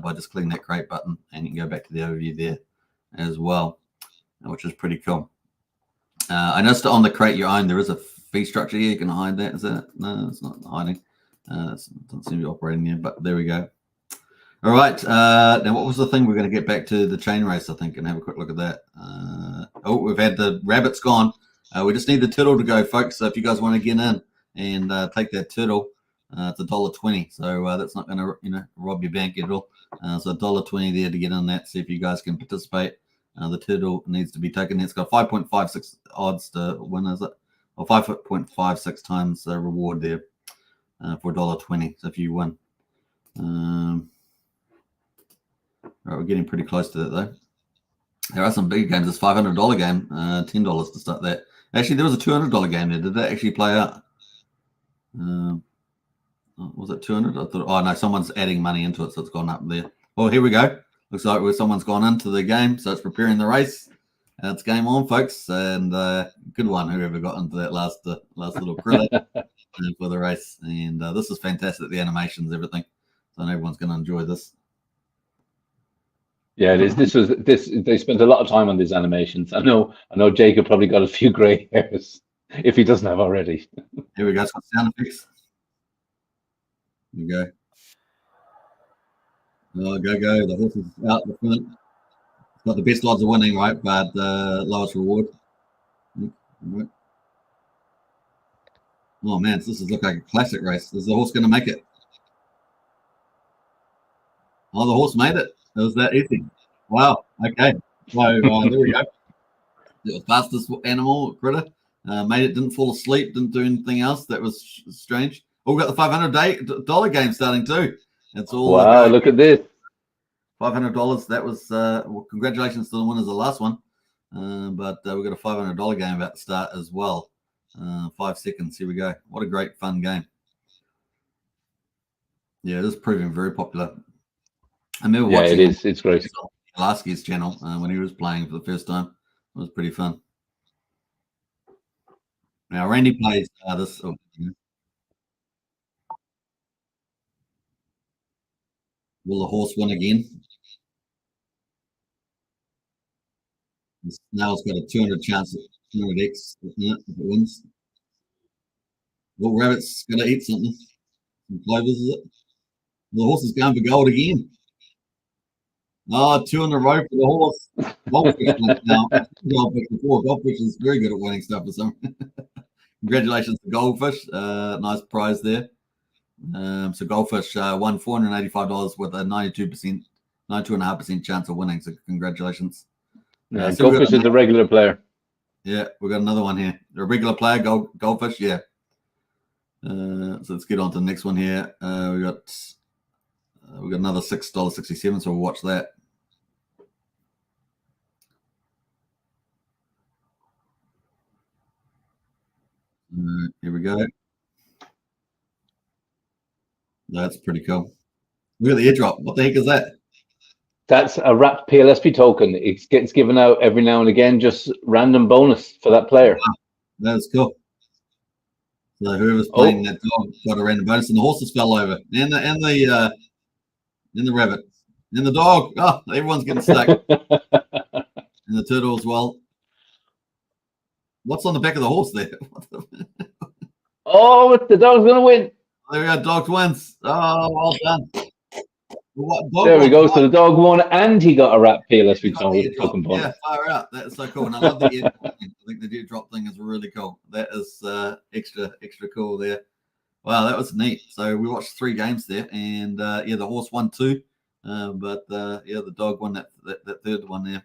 by just clicking that create button, and you can go back to the overview there as well, which is pretty cool. I noticed on the create your own there is a fee structure here. You can hide that. Is that? No, it's not hiding. It doesn't seem to be operating there, but there we go. All right. Now, what was the thing? We're going to get back to the chain race, I think, and have a quick look at that. We've had the rabbits gone. We just need the turtle to go, folks. So if you guys want to get in and take that turtle, it's $1.20. So that's not going to, rob your bank at all. So $1.20 there to get in that. See if you guys can participate. The turtle needs to be taken. It's got 5.56 odds to win, is it? Or 5.56 times the reward there for $1.20. So if you win. Right, we're getting pretty close to that though. There are some big games. This $500 game, $10 to start that. Actually, there was a $200 game there. Did that actually play out? Was it 200? I thought. Oh no, someone's adding money into it, so it's gone up there. Well, here we go. Looks like someone's gone into the game, so it's preparing the race. It's game on, folks, and good one. Whoever got into that last little credit for the race, and this is fantastic. The animations, everything. So everyone's going to enjoy this. Yeah, it is. They spent a lot of time on these animations. I know Jacob probably got a few grey hairs if he doesn't have already. Here we go. It's got sound effects. Here we go. Oh, go. The horse is out the front. It's got the best odds of winning, right? But lowest reward. Right. Oh, man. This is look like a classic race. Is the horse going to make it? Oh, the horse made it. It was that easy. Wow. Okay. So there we go. The fastest animal critter. Made it, didn't fall asleep, didn't do anything else. That was strange. Oh, we got the $500 game starting too. It's all wow, look at this. $500. That was well, congratulations to the winners of the last one. But we've got a $500 game about to start as well. 5 seconds. Here we go. What a great fun game. Yeah, it is proving very popular. I remember watching it is. It's great. Last year's channel when he was playing for the first time. It was pretty fun. Now Randy plays this. Oh, will the horse win again? The snail's got a 200 chance at 200x if it wins. Well, rabbit's got to eat something. Some clovers, is it? The horse is going for gold again. Oh, 2 in a row for the horse. Goldfish now. Goldfish before. Goldfish is very good at winning stuff for some. Congratulations to Goldfish. Nice prize there. So Goldfish won $485 with a 92.5% chance of winning. So congratulations. So Goldfish is a regular player. Yeah, we've got another one here. A regular player, Goldfish, yeah. So let's get on to the next one here. We got another $6.67, so we'll watch that. Here we go. That's pretty cool. Look at the airdrop. What the heck is that? That's a wrapped PLSP token. It gets given out every now and again, just random bonus for that player. Wow. That's cool. So whoever's playing that dog got a random bonus, and the horses fell over, and the rabbit, and the dog. Oh, everyone's getting stuck. And the turtle as well. What's on the back of the horse there? Oh, the dog's gonna win. There we go. Dog wins. Oh, well done. There we go. So the dog won, and he got a wrapped PLSP token bonus. Yeah, far out. That's so cool. And I love the airdrop thing. I think the airdrop thing is really cool. That is extra cool there. Wow, that was neat. So we watched 3 games there, and yeah, the horse won 2, but yeah, the dog won that third one there,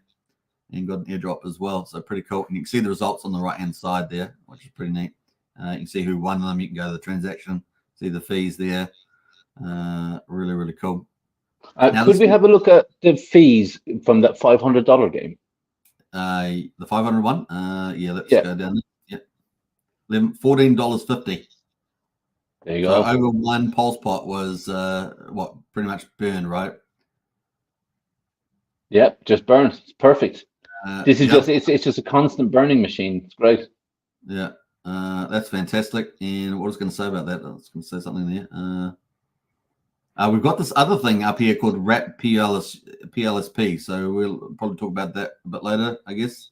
and got an airdrop as well. So pretty cool. And you can see the results on the right hand side there, which is pretty neat. You can see who won them. You can go to the transaction, see the fees there. Really cool. Could we have a look at the fees from that $500 game? The 500 one. Yeah, let's go down there. Yeah, $14.50. There you go. So over 1 Pulsepot was what, pretty much burned, right? Yep, just burned. It's perfect. This is it's just a constant burning machine. It's great. Yeah, that's fantastic. And what I was going to say about that, I was going to say something there. We've got this other thing up here called Wrap PLSP. So we'll probably talk about that a bit later, I guess.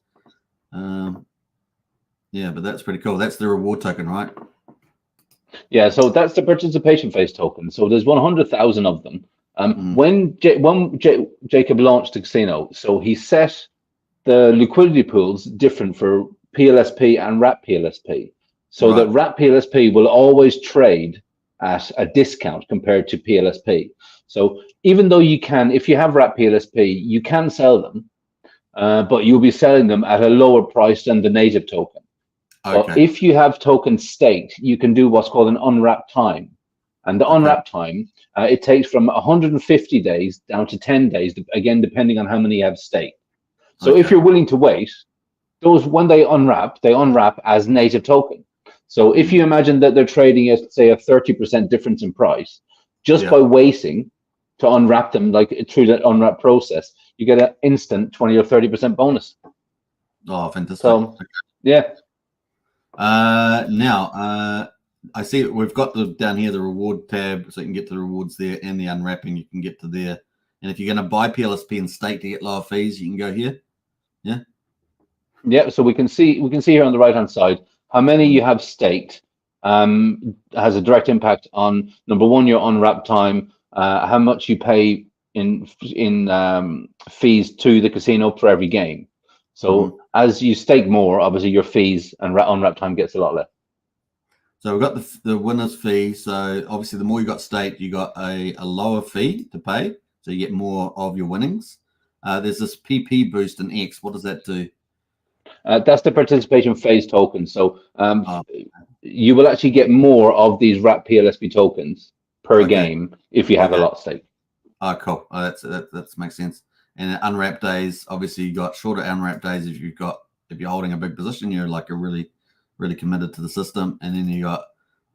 Yeah, but that's pretty cool. That's the reward token, right? Yeah, so that's the participation phase token. So there's 100,000 of them. When Jacob launched the casino, so he set the liquidity pools different for PLSP and Wrap PLSP. So that Wrap PLSP will always trade at a discount compared to PLSP. So even though you can, if you have Wrap PLSP, you can sell them, but you'll be selling them at a lower price than the native token. Okay. But if you have tokens staked, you can do what's called an unwrap time. And the unwrap time, it takes from 150 days down to 10 days, again, depending on how many you have staked. So if you're willing to wait, those, when they unwrap as native token. So if you imagine that they're trading at, say, a 30% difference in price, just by waiting to unwrap them, like through that unwrap process, you get an instant 20 or 30% bonus. Oh, fantastic. So, yeah. Now, I see we've got down here the reward tab, so you can get to the rewards there, and the unwrapping you can get to there And if you're going to buy PLSP and stake to get lower fees, you can go here. Yeah. Yeah. So we can see here on the right hand side how many you have staked. Has a direct impact on number one, your unwrap time, how much you pay in fees to the casino for every game. So as you stake more, obviously your fees and unwrap time gets a lot less. So we've got the winner's fee. So obviously the more you got staked, you got a lower fee to pay. So you get more of your winnings. There's this PP boost in X. What does that do? That's the participation phase token. So you will actually get more of these wrap PLSP tokens per game if you have a lot staked. Oh, cool. Oh, that makes sense. And unwrap days, obviously you got shorter unwrap days if you're holding a big position, you're really committed to the system, and then you got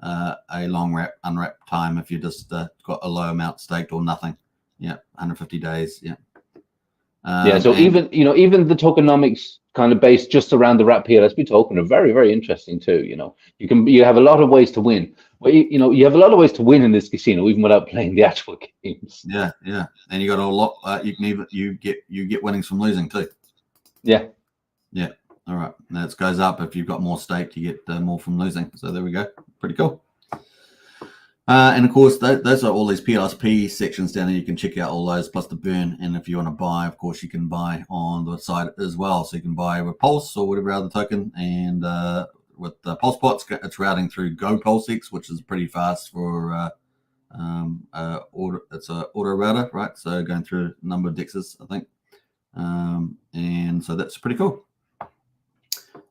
a long unwrap time if you just got a low amount staked or nothing. Yeah, 150 days. Yeah. So even the tokenomics kind of based just around the wrap PLSP token are very, very interesting too. You have a lot of ways to win. Well, you have a lot of ways to win in this casino even without playing the actual games. Yeah, and you got a lot. You can even you get winnings from losing too. Yeah. All right, that goes up if you've got more staked. You get more from losing. So there we go. Pretty cool. And of course, those are all these PLSP sections down there. You can check out all those plus the burn. And if you want to buy, of course, you can buy on the site as well. So you can buy with Pulse or whatever other token. And with the PulsePots, it's routing through Go PulseX, which is pretty fast for it's an auto router, right? So going through a number of dexes, I think. And so that's pretty cool.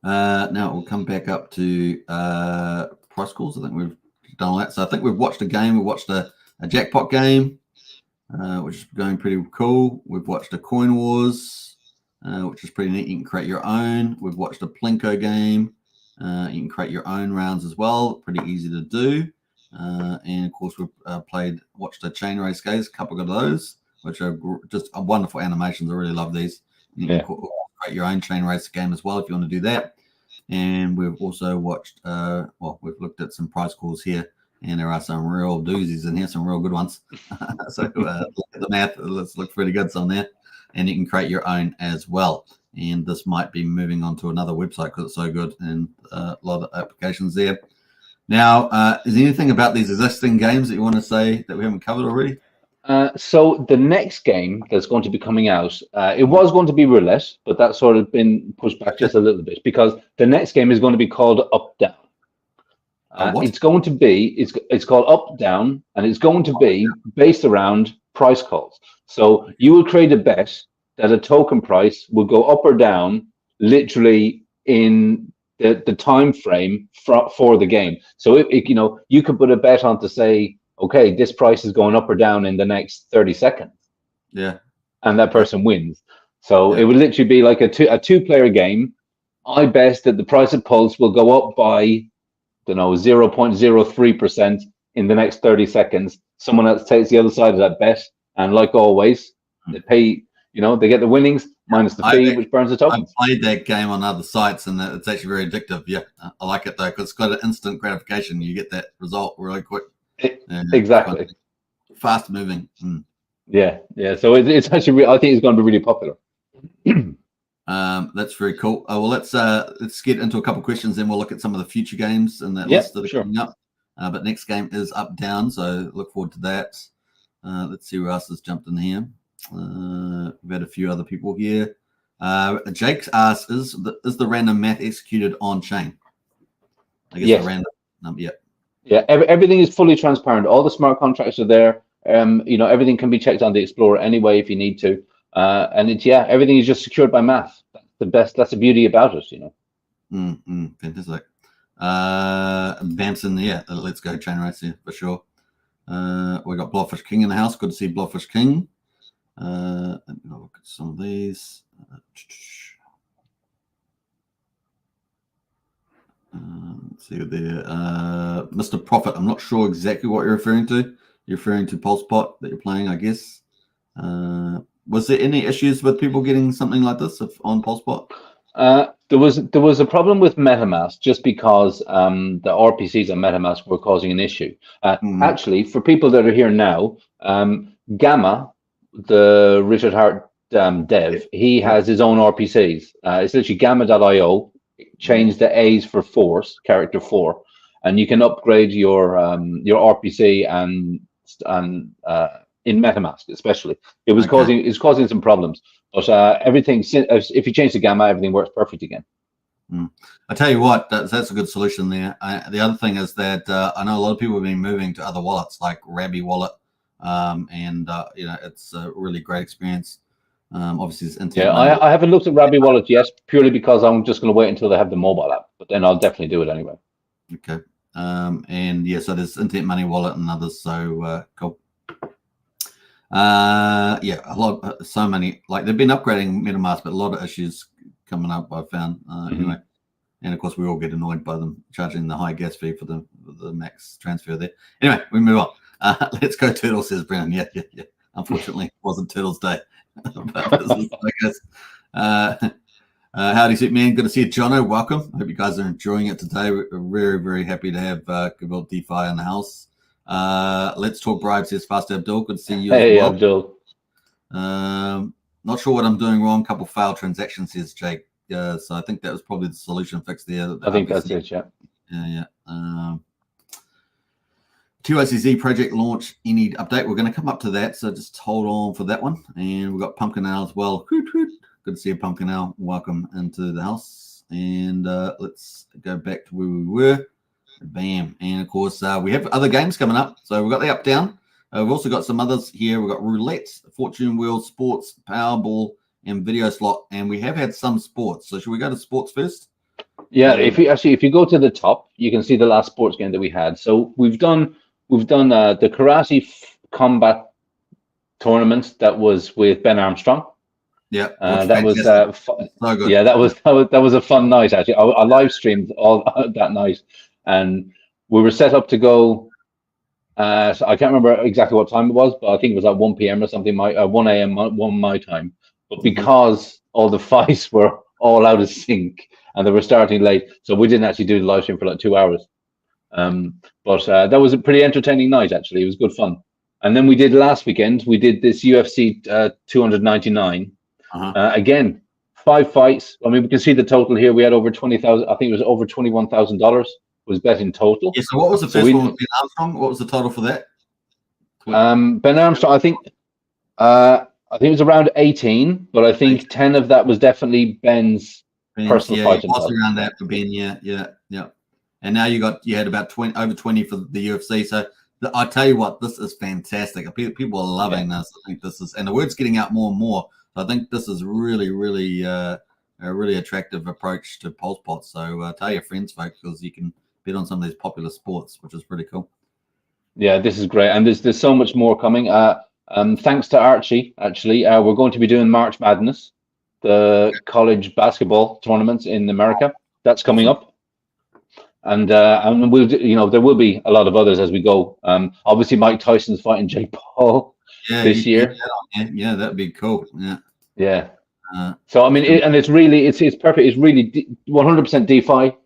Now we'll come back up to price calls. I think we've done all that. So I think we've watched a game. We watched a jackpot game, which is going pretty cool. We've watched a Coin Wars, which is pretty neat. You can create your own. We've watched a Plinko game. You can create your own rounds as well. Pretty easy to do. And of course, we've watched a chain race games, a couple of those, which are just wonderful animations. I really love these. You can create your own chain race game as well if you want to do that. And we've also watched, we've looked at some price calls here, and there are some real doozies in here, some real good ones. So look at the math. Let's look pretty good on there. And you can create your own as well. And this might be moving on to another website because it's so good and a lot of applications there. Now, is there anything about these existing games that you want to say that we haven't covered already? So the next game that's going to be coming out, it was going to be Roulette, but that's sort of been pushed back just a little bit because the next game is going to be called Up Down. It's going to be it's called Up Down, and it's going to be based around price calls. So you will create a bet that a token price will go up or down literally in the time frame for the game. So you could put a bet on to say, okay, this price is going up or down in the next 30 seconds. Yeah. And that person wins. So it would literally be like a two-player game. I bet that the price of Pulse will go up by, 0.03% in the next 30 seconds. Someone else takes the other side of that bet. And like always, they pay, they get the winnings minus the fee, which burns the token. I played that game on other sites, and it's actually very addictive. Yeah, I like it, though, because it's got an instant gratification. You get that result really quick. Exactly. Fast moving. Yeah. So it's actually, I think it's going to be really popular. That's very cool. Well, let's get into a couple of questions, then we'll look at some of the future games in that list that are coming up. But next game is Up Down, so look forward to that. Let's see who else has jumped in here. We've had a few other people here. Jake asks, is the random math executed on chain? I guess the random number. Yeah, everything is fully transparent. All the smart contracts are there. Everything can be checked on the Explorer anyway if you need to. And everything is just secured by math. That's the beauty about it, Fantastic. Bamson, let's go chain race here for sure. We got Blobfish King in the house. Good to see Blobfish King. Let me look at some of these. Let's see there. Mr. Profit, I'm not sure exactly what you're referring to. You're referring to PulsePot that you're playing, I guess. Was there any issues with people getting something like this on PulsePot? There was a problem with MetaMask just because the RPCs on MetaMask were causing an issue. Actually, for people that are here now, Gamma the Richard Hart dev, he has his own RPCs. It's literally gamma.io. Change the A's for force, character 4, and you can upgrade your RPC and in MetaMask especially. It was causing some problems, but everything, if you change the gamma, everything works perfect again. I tell you what, that's a good solution there. The other thing is that I know a lot of people have been moving to other wallets like Rabby Wallet, and you know, it's a really great experience. Obviously, it's internet. Yeah, I haven't looked at Rabby Wallet yet, purely because I'm just going to wait until they have the mobile app, but then I'll definitely do it anyway. Okay. And yeah, so there's Internet Money Wallet and others. So cool. Yeah, so many. Like they've been upgrading MetaMask, but a lot of issues coming up. I found anyway. And of course, we all get annoyed by them charging the high gas fee for the max transfer there. Anyway, we move on. Let's go Turtle, says Brown. Yeah. Unfortunately, it wasn't Turtle's day. But this is, I guess. Howdy, Suit Man. Good to see you, Jono. Welcome. Hope you guys are enjoying it today. We're very, very happy to have KvltDeFi in the house. Let's talk bribes, says Fast Abdul. Good to see you as well. Abdul. Not sure what I'm doing wrong. Couple failed transactions, says Jake. So I think that was probably the solution fix there. I think that's it, yeah. Yeah. TYCZ project launch, any update? We're going to come up to that, so just hold on for that one. And we've got Pumpkin Owl as well. Good to see you, Pumpkin Owl. Welcome into the house. And let's go back to where we were. Bam. And of course, we have other games coming up. So we've got the Up Down. We've also got some others here. We've got Roulette, Fortune Wheel, Sports, Powerball, and Video Slot. And we have had some sports. So should we go to sports first? Yeah, if you go to the top, you can see the last sports game that we had. So we've done the karate combat tournament that was with Ben Armstrong. Yeah, that was so good. Yeah, that was a fun night actually. I live streamed all that night, and we were set up to go. So I can't remember exactly what time it was, but I think it was at 1 p.m. or something. 1 a.m. one my time. But because all the fights were all out of sync and they were starting late, so we didn't actually do the live stream for like 2 hours. But that was a pretty entertaining night actually. It was good fun. And then we did last weekend. We did this UFC 299. Again, 5 fights. I mean, we can see the total here. We had over 20,000. I think it was over $21,000 was bet in total. Yeah. So what was the first one with Ben Armstrong? What was the total for that? Ben Armstrong, I think it was around 18, but I think 10 of that was definitely Ben's personal fight. Yeah, around that for Ben. Yeah. And now you had about over 20 for the UFC. So I tell you what, this is fantastic. People are loving this. I think this is, and the word's getting out more and more. So I think this is really, really a really attractive approach to PulsePot. So tell your friends, folks, because you can bet on some of these popular sports, which is pretty cool. Yeah, this is great, and there's so much more coming. Thanks to Archie, actually, we're going to be doing March Madness, the college basketball tournaments in America. That's coming up. And we'll, there will be a lot of others as we go. Obviously, Mike Tyson's fighting Jake Paul this year. Yeah, that'd be cool. Yeah. So I mean, it's perfect. It's really 100% DeFi.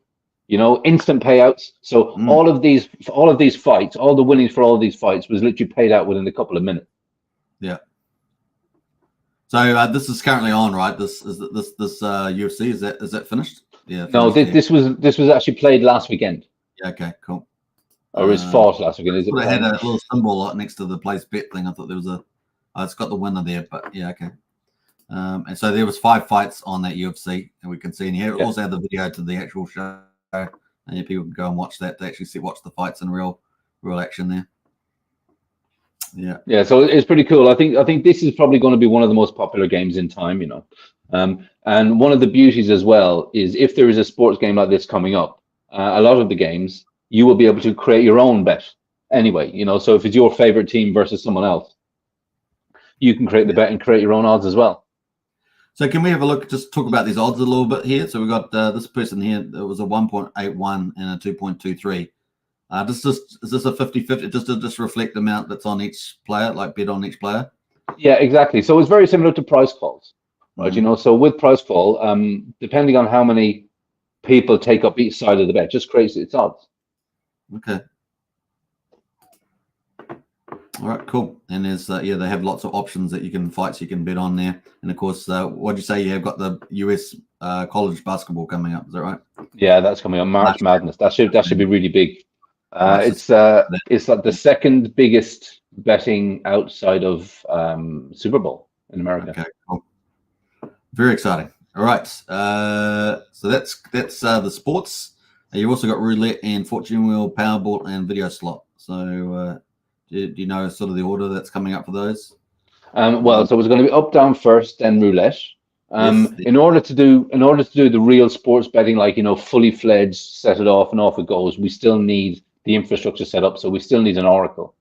Instant payouts. So all of these fights, all the winnings for all of these fights was literally paid out within a couple of minutes. Yeah. So this is currently on, right? This UFC is that finished? Yeah. No, this was actually played last weekend. Yeah. Okay. Cool. Or it was fought last weekend. It had a little symbol next to the place bet thing. I thought there was it's got the winner there, but yeah. Okay. And so there was 5 fights on that UFC, and we can see in here. We also have the video to the actual show, and people can go and watch that. They actually watch the fights in real action there. Yeah. So it's pretty cool. I think this is probably going to be one of the most popular games in time. And one of the beauties as well is if there is a sports game like this coming up, a lot of the games you will be able to create your own bet anyway. So if it's your favorite team versus someone else, you can create the bet and create your own odds as well. So can we have a look, just talk about these odds a little bit here? So we got this person here, it was a 1.81 and a 2.23. Is this a 50-50, just to reflect the amount that's on each player, like bet on each player? Yeah, exactly. So it's very similar to price calls, right? So with price call, depending on how many people take up each side of the bet, just creates its odds. Okay. All right, cool. And there's yeah, they have lots of options that you can fights you can bet on there. And of course, what'd you say? You have got the US college basketball coming up. Is that right? Yeah, that's coming on March Madness. That should be really big. Right, It's like the second biggest betting outside of Super Bowl in America. Okay, cool. Very exciting. All right, so that's the sports. You've also got roulette and fortune wheel, Powerball, and video slot. So do you know sort of the order that's coming up for those? Well, so it's going to be up, down first, then roulette. Yes. In order to do the real sports betting, like fully fledged, set it off and off it goes, we still need the infrastructure set up. So we still need an oracle.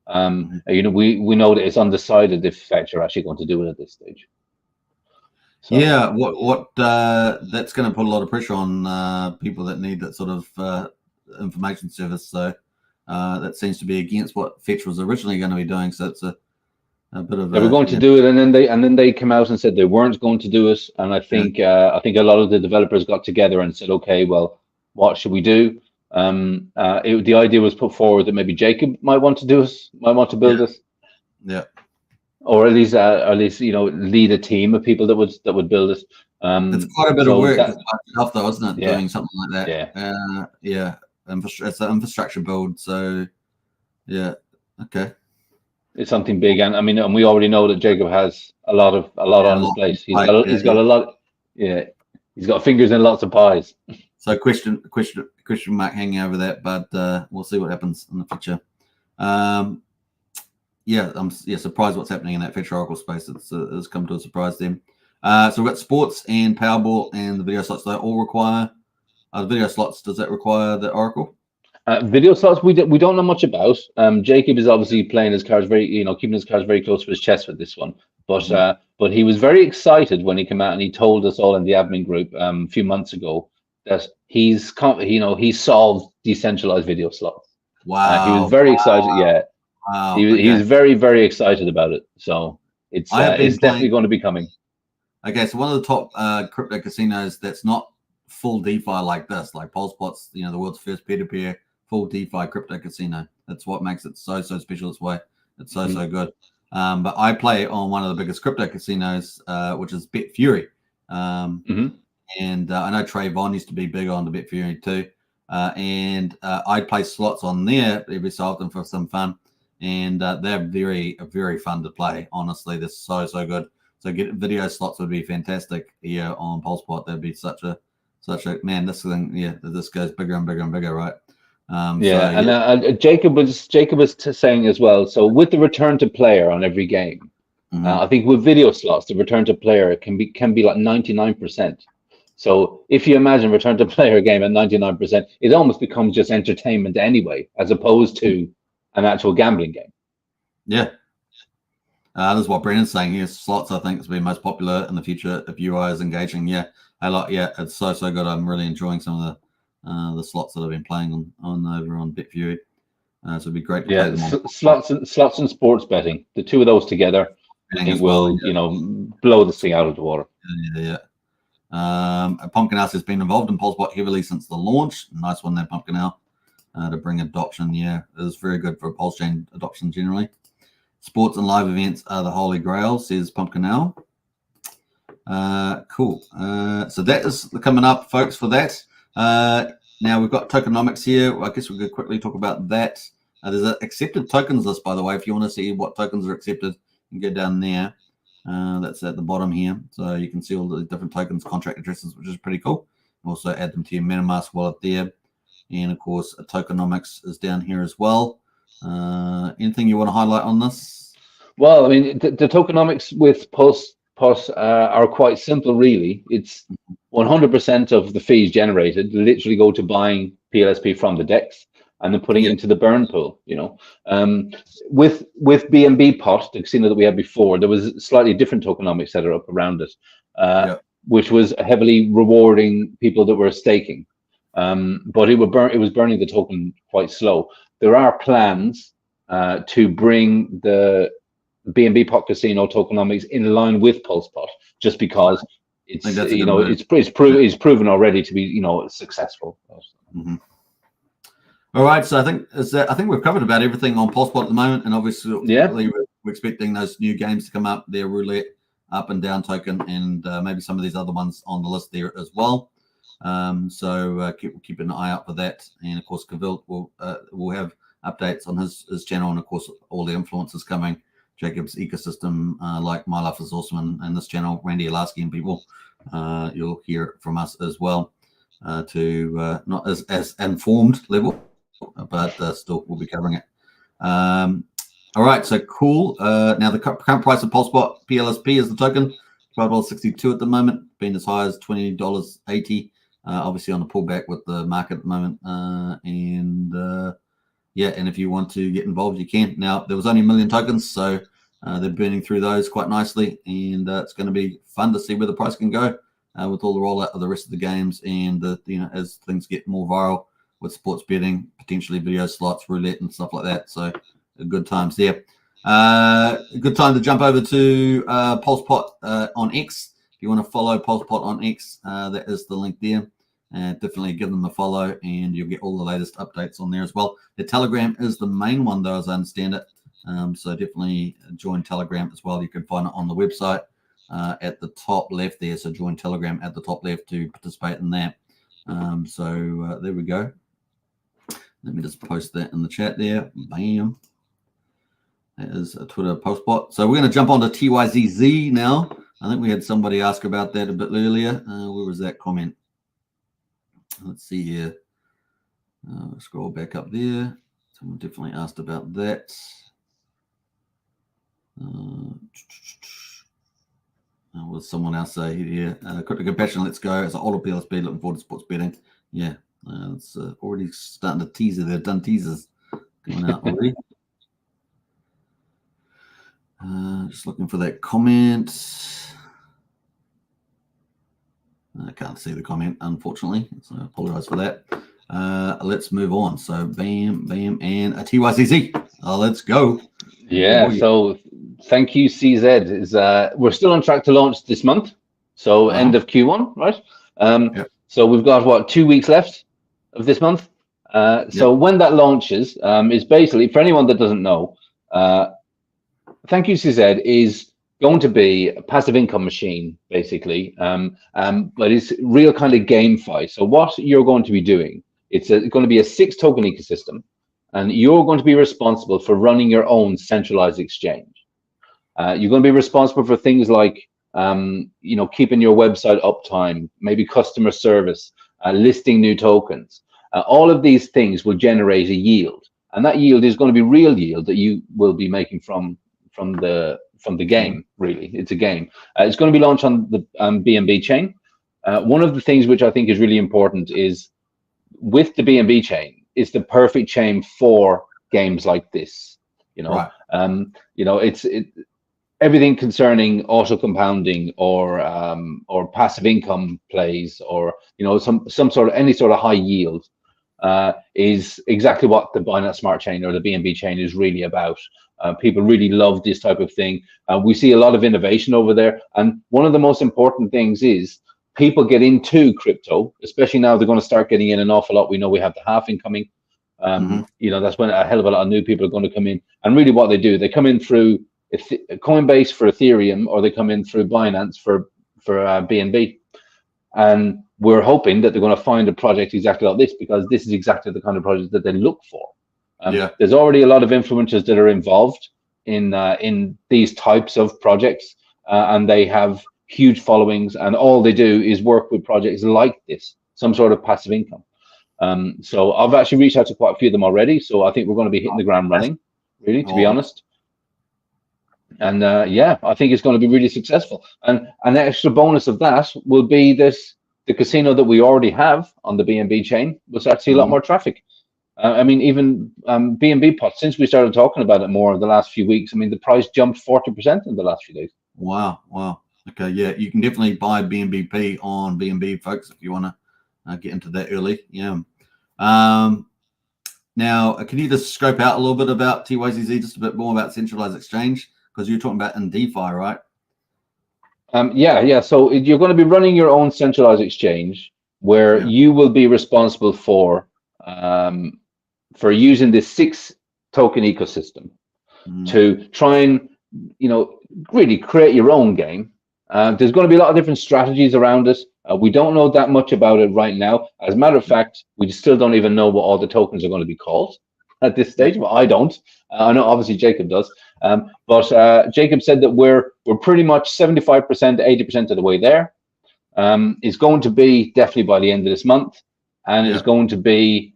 We know that it's undecided if Fetch are actually going to do it at this stage. So. Yeah, what that's going to put a lot of pressure on people that need that sort of information service. So that seems to be against what Fetch was originally going to be doing. So it's a bit of. They were going to do it, and then they came out and said they weren't going to do it. And I think a lot of the developers got together and said, okay, well, what should we do? The idea was put forward that maybe Jacob might want to do it, might want to build it. Yeah. Or at least lead a team of people that would build it. It's quite a bit of work tough though, isn't it? Doing something like that. Yeah. It's an infrastructure build, so yeah. Okay. It's something big, and we already know that Jacob has a lot on his plate. He's got a lot. Yeah, he's got fingers in lots of pies. So question mark hanging over that, but we'll see what happens in the future. I'm surprised what's happening in that Fetch Oracle space. It's come to a surprise them. So we've got sports and Powerball and the video slots. They all require the video slots. Does that require the Oracle? Video slots we don't know much about. Jacob is obviously playing his cards keeping his cards very close to his chest with this one. But he was very excited when he came out and he told us all in the admin group a few months ago that he solved decentralized video slots. Wow. He was very excited. Yeah. Wow. He was very, very excited about it. So it's definitely going to be coming. Okay, so one of the top crypto casinos that's not full DeFi like this, like PulsePot's, the world's first peer-to-peer full DeFi crypto casino. That's what makes it so special this way. It's so good. But I play on one of the biggest crypto casinos, which is BetFury. And I know Trayvon used to be big on the BetFury too. And I play slots on there every so often for some fun. And they're very, very fun to play. Honestly, they're so good. So video slots would be fantastic here on PulsePot. That'd be such a man. This thing, this goes bigger and bigger and bigger, right? Jacob was saying as well. So with the return to player on every game, I think with video slots, the return to player can be like 99%. So if you imagine return to player game at 99%, it almost becomes just entertainment anyway, as opposed to an actual gambling game. Yeah. This is what Brennan's saying here. Slots, I think, is be most popular in the future if UI is engaging. It's so good. I'm really enjoying some of the slots that I've been playing on over on BetFury. So it'd be great to play them on. Slots and sports betting. The two of those together, I think will blow this thing out of the water. Yeah. Pumpkin House has been involved in PulsePot heavily since the launch. Nice one there, Pumpkin House, to bring adoption. Yeah, it is very good for Pulsechain adoption generally. Sports and live events are the holy grail, says Pumpkin Owl. Cool. So that is coming up, folks, for that. Now we've got tokenomics here. I guess we could quickly talk about that. There's an accepted tokens list, by the way. If you want to see what tokens are accepted, you can go down there. That's at the bottom here. So you can see all the different tokens, contract addresses, which is pretty cool. Also add them to your MetaMask wallet there. And of course, tokenomics is down here as well. Anything you want to highlight on this? Well, I mean, the tokenomics with PUS are quite simple, really. It's 100% of the fees generated literally go to buying PLSP from the DEX and then putting it into the burn pool. With BNB pot, the casino that we had before, there was slightly different tokenomics set up around it, which was heavily rewarding people that were staking. But it was burning the token quite slow. There are plans to bring the BNB pot casino tokenomics in line with PulsePot, just because it's proven already to be successful. All right, so I think we've covered about everything on PulsePot at the moment, and obviously we're expecting those new games to come up. Their roulette up and down token, and maybe some of these other ones on the list there as well. So keep an eye out for that, and of course Kvlt will have updates on his channel, and of course all the influencers coming, Jacob's ecosystem, like My Life is Awesome, and this channel, Randy Alasky and people. You'll hear from us as well, to not as informed level, but still we'll be covering it. All right, so cool. Now the current price of PulsePot PLSP is the token, $12.62 at the moment, being as high as $20.80. Obviously on the pullback with the market at the moment, yeah, and if you want to get involved, you can. Now there was only 1 million tokens, so they're burning through those quite nicely, and it's going to be fun to see where the price can go with all the rollout of the rest of the games, and as things get more viral with sports betting, potentially video slots, roulette, and stuff like that. So good times there. Good time to jump over to PulsePot on X. If you want to follow PulsePot on X, that is the link there. Definitely give them a follow, and you'll get all the latest updates on there as well. The Telegram is the main one, though, as I understand it. So definitely join Telegram as well. You can find it on the website at the top left there. So join Telegram at the top left to participate in that. So there we go. Let me just post that in the chat there. Bam. That is a Twitter PulsePot. So we're going to jump on to TYZZ now. I think we had somebody ask about that a bit earlier. Where was that comment? Let's see here. Scroll back up there. Someone definitely asked about that. What was someone else say here? Crypto Compassion, let's go. It's an older PLSP, looking forward to sports betting. Yeah, it's already starting to teaser. They've done teasers coming out already. Just looking for that comment. I can't see the comment, unfortunately, so I apologize for that. Let's move on. So bam, bam, and a TYCZ. Let's go. Yeah, so thank you, CZ. We're still on track to launch this month, so end of Q1, right? Yep. So we've got, what, 2 weeks left of this month? So when that launches, is basically, for anyone that doesn't know, Thank You CZ is going to be a passive income machine, basically, but it's real kind of GameFi. So what you're going to be doing, it's going to be a 6 token ecosystem, and you're going to be responsible for running your own centralized exchange. You're going to be responsible for things like, keeping your website uptime, maybe customer service, listing new tokens. All of these things will generate a yield, and that yield is going to be real yield that you will be making from the game. Really, it's a game. It's going to be launched on the BNB chain. One of the things which I think is really important is, with the BNB chain, it's the perfect chain for games like this. It's everything concerning auto compounding or passive income plays, or some sort of any sort of high yield is exactly what the Binance Smart Chain or the BNB chain is really about. People really love this type of thing. We see a lot of innovation over there, and one of the most important things is people get into crypto, especially now they're going to start getting in an awful lot. We know we have the halving coming. That's when a hell of a lot of new people are going to come in, and really what they do, they come in through Coinbase for Ethereum, or they come in through Binance for BNB, and we're hoping that they're going to find a project exactly like this, because this is exactly the kind of project that they look for. There's already a lot of influencers that are involved in these types of projects, and they have huge followings, and all they do is work with projects like this, some sort of passive income. So I've actually reached out to quite a few of them already, so I think we're going to be hitting the ground running, really, to be honest. And I think it's going to be really successful. And an extra bonus of that will be the casino that we already have on the BNB chain will start to see a lot more traffic. Even BNB pot, since we started talking about it more in the last few weeks, the price jumped 40% in the last few days. Wow. Okay, yeah, you can definitely buy BNBP on BNB, folks, if you want to get into that early. Yeah. Now, can you just scope out a little bit about TYZZ, just a bit more about centralized exchange? Because you're talking about in DeFi, right? So you're going to be running your own centralized exchange where you will be responsible for for using this 6 token ecosystem to try and, you know, really create your own game. There's going to be a lot of different strategies around it. We don't know that much about it right now. As a matter of fact, we still don't even know what all the tokens are going to be called at this stage. Well, I don't. I know obviously Jacob does. But Jacob said that we're pretty much 75%, 80% of the way there. It's going to be definitely by the end of this month, and it's going to be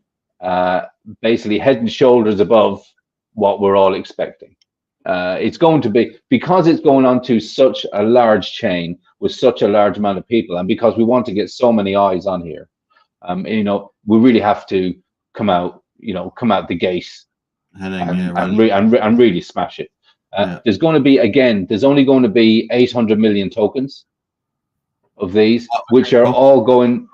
basically head and shoulders above what we're all expecting. It's going to be, because it's going on to such a large chain with such a large amount of people, and because we want to get so many eyes on here, you know, we really have to come out the gate and really smash it. There's going to be, again, there's only going to be 800 million tokens of these, which are all going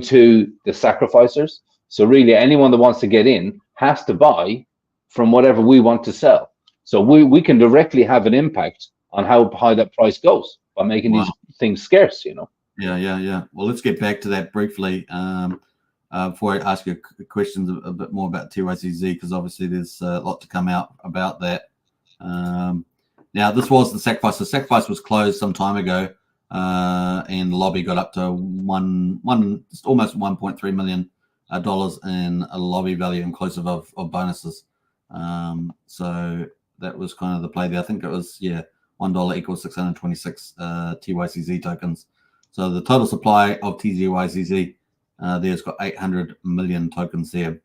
to the sacrificers. So really, anyone that wants to get in has to buy from whatever we want to sell. So we can directly have an impact on how high that price goes by making these things scarce, you know. Yeah. Well, let's get back to that briefly before I ask you questions a bit more about TYCZ, because obviously there's a lot to come out about that. Now, this was the sacrifice. The sacrifice was closed some time ago, and the lobby got up to almost $1.3 million in a lobby value, inclusive of bonuses. So that was kind of the play there. I think it was $1 equals 626 TYCZ tokens. So the total supply of TYCZ there's got 800 million tokens there.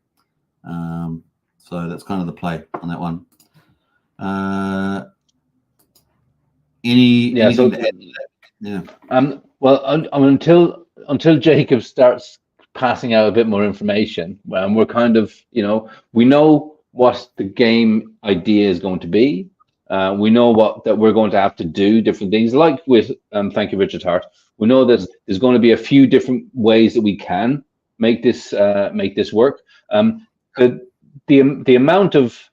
So that's kind of the play on that one. Anything to add to that? Yeah. Well, until Jacob starts passing out a bit more information, we're kind of, you know, we know what the game idea is going to be. We know that we're going to have to do different things, like with thank you, Richard Hart. We know that there's going to be a few different ways that we can make this work. The amount of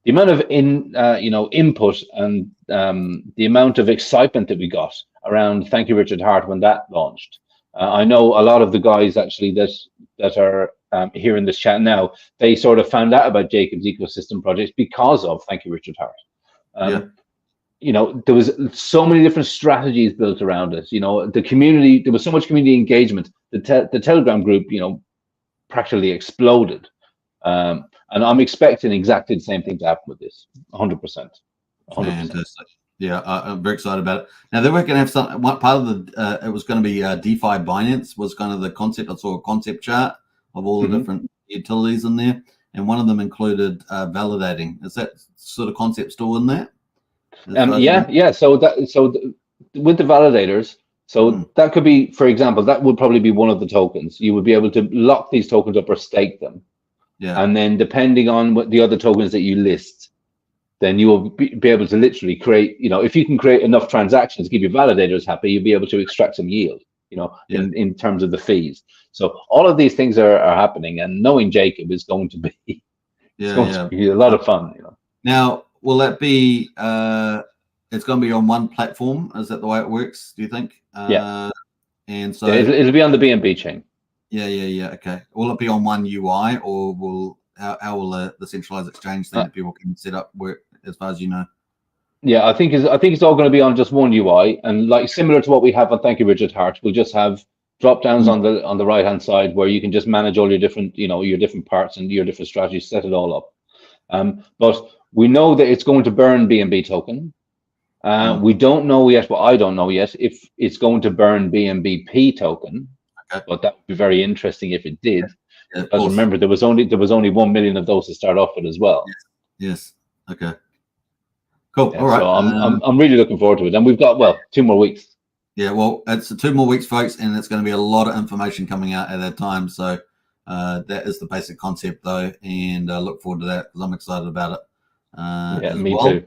input and the amount of excitement that we got around thank you, Richard Hart, when that launched. I know a lot of the guys actually that are here in this chat now, they sort of found out about Jacob's ecosystem projects because of thank you, Richard Hart. You know, there was so many different strategies built around it. You know, the community, there was so much community engagement. The Telegram group, you know, practically exploded. And I'm expecting exactly the same thing to happen with this, 100%. Fantastic. Yeah, I'm very excited about it. Now, they were going to have some, one part of the, it was going to be DeFi Binance was kind of the concept. I saw a concept chart of all the different utilities in there, and one of them included validating. Is that sort of concept still in there? Yeah. So with the validators, so that could be, for example, that would probably be one of the tokens. You would be able to lock these tokens up or stake them. Yeah. And then depending on what the other tokens that you list, then you will be able to literally create, you know, if you can create enough transactions to keep your validators happy, you'll be able to extract some yield, you know, in terms of the fees. So all of these things are happening, and knowing Jacob is going to be, to be a lot of fun, you know. Now, will that be, it's going to be on one platform? Is that the way it works, do you think? Yeah. And so it'll be on the BNB chain. Yeah. Okay. Will it be on one UI, or how will the centralized exchange thing that people can set up work, as far as you know? Yeah, I think it's all going to be on just one UI, and like similar to what we have on Thank You, Richard Hart, we'll just have drop downs on the right hand side where you can just manage all your different, you know, your different parts and your different strategies, set it all up. But we know that it's going to burn BNB token. We don't know yet, well, I don't know yet if it's going to burn BNBP token. Okay. But that would be very interesting if it did. Yeah, because remember, there was only 1 million of those to start off with as well. Yes. Okay. Cool. Yeah, all right. So I'm really looking forward to it, and we've got 2 more weeks. Yeah. Well, it's 2 more weeks, folks, and it's going to be a lot of information coming out at that time. So that is the basic concept, though, and I look forward to that because I'm excited about it. Me too.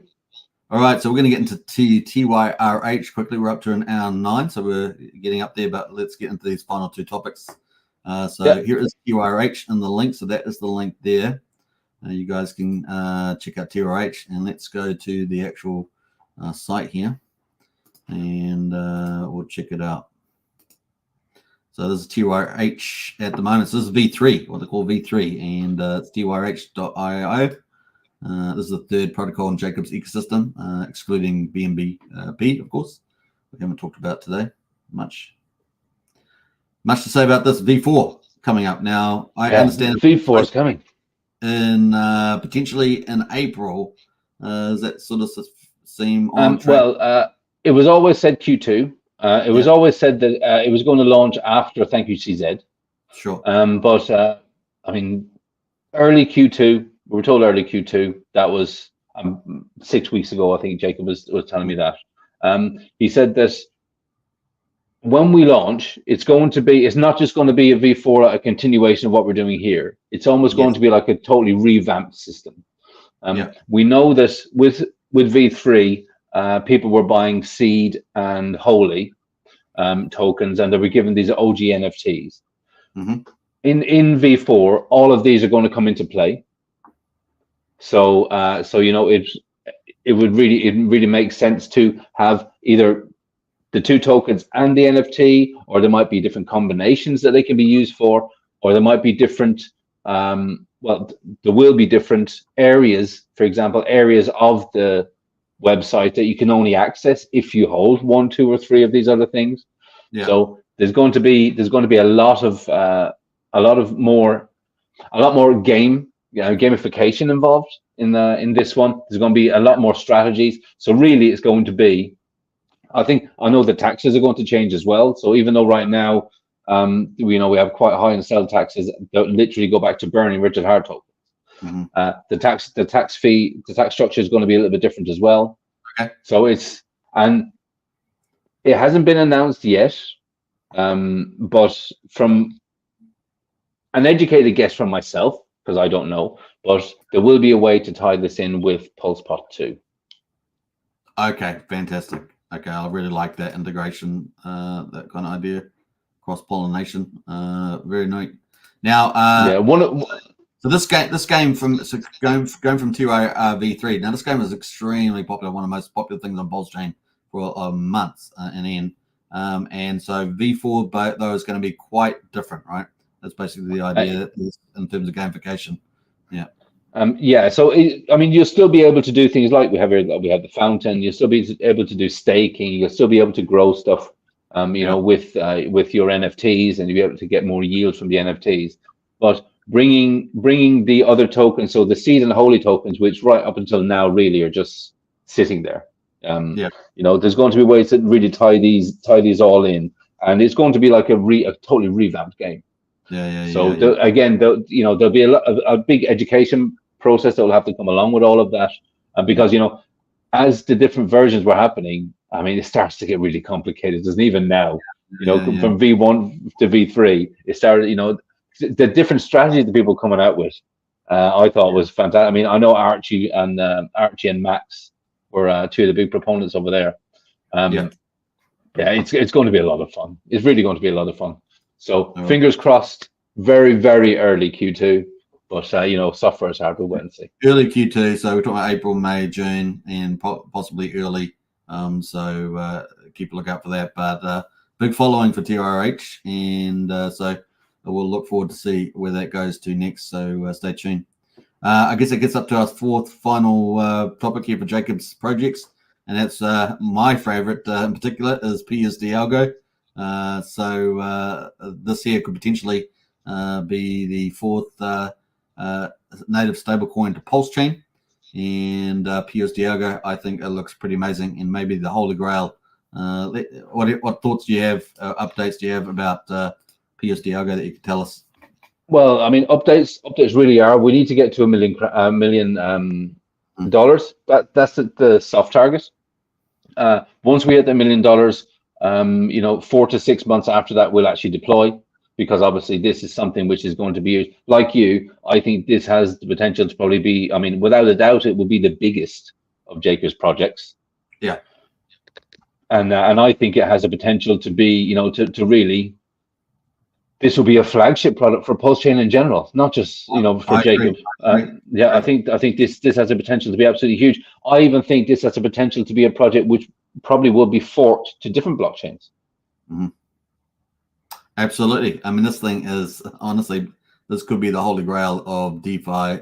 All right, so we're going to get into TYRH quickly. We're up to an hour and 9, so we're getting up there, but let's get into these final 2 topics. Here is TYRH and the link. So that is the link there. You guys can check out TYRH, and let's go to the actual site here, and we'll check it out. So this is TYRH at the moment. So this is V3, what they call V3, and it's TYRH.io. This is the third protocol in Jacob's ecosystem, excluding BNB, of course. We haven't talked about today much. Much to say about this V4 coming up. Now, I understand V4 is coming in potentially in April. Does that sort of seem on track? Well, it was always said Q2. It was always said that it was going to launch after Thank You CZ. Sure. But I mean, early Q2. We were told early Q2. That was 6 weeks ago. I think Jacob was telling me that. He said that when we launch, it's not just going to be a V4, a continuation of what we're doing here. It's almost going to be like a totally revamped system. We know that with V3, people were buying seed and holy tokens, and they were given these OG NFTs. Mm-hmm. In V4, all of these are going to come into play. So you know, it really makes sense to have either the two tokens and the NFT, or there might be different combinations that they can be used for, or there might be different well, there will be different areas, for example, areas of the website that you can only access if you hold 1, 2, or 3 of these other things. So there's going to be a lot more gamification involved in this one. There's going to be a lot more strategies. So really, it's going to be, I know the taxes are going to change as well. So even though right now, we have quite high in sell taxes that literally go back to burning Richard Hart tokens. Mm-hmm. The tax structure is going to be a little bit different as well. Okay. So it hasn't been announced yet, but from an educated guess from myself, because I don't know, but there will be a way to tie this in with PulsePot 2. Okay, fantastic. Okay, I really like that integration, that kind of idea, cross-pollination. Very neat. Now, so this game going from TYR V3. Now this game is extremely popular, one of the most popular things on Pulsechain for months and end. And so V4 though is going to be quite different, right? That's basically the idea in terms of gamification. So I mean, you'll still be able to do things like we have the fountain. You'll still be able to do staking. You'll still be able to grow stuff, with your NFTs, and you'll be able to get more yield from the NFTs. But bringing the other tokens, so the seed and holy tokens, which right up until now really are just sitting there. There's going to be ways to really tie these all in, and it's going to be like a totally revamped game. There'll be a big education process that will have to come along with all of that, because as the different versions were happening, I mean, it starts to get really complicated. Doesn't even now, from V1 to V3, it started. The different strategies that people coming out with, I thought was fantastic. I mean, I know Archie and Max were 2 of the big proponents over there. It's going to be a lot of fun. It's really going to be a lot of fun. So fingers crossed, very, very early Q2, but software is hard to wait and see. Early Q2, so we're talking about April, May, June, and possibly early. So keep a lookout for that. But big following for TRH, and so we'll look forward to see where that goes to next. So stay tuned. I guess it gets up to our 4th final topic here for Jacob's projects, and that's my favorite in particular is PUSD Algo. So this here could potentially be the 4th native stablecoin to Pulsechain, and PUSD Algo. I think it looks pretty amazing, and maybe the holy grail. What thoughts do you have? Updates do you have about PUSD Algo that you can tell us? Well, I mean, updates really are. We need to get to $1 million. That's the soft target. Once we hit the $1 million, 4 to 6 months after that, we'll actually deploy, because obviously this is something which is going to be, like you, I think this has the potential to probably be, I mean, without a doubt, it will be the biggest of Jacob's projects. Yeah. And I think it has a potential to be, to really, this will be a flagship product for Pulsechain in general, not just, for Jacob. I think this has a potential to be absolutely huge. I even think this has a potential to be a project which probably will be forked to different blockchains. Mm-hmm. Absolutely. I mean, this thing is honestly, this could be the holy grail of DeFi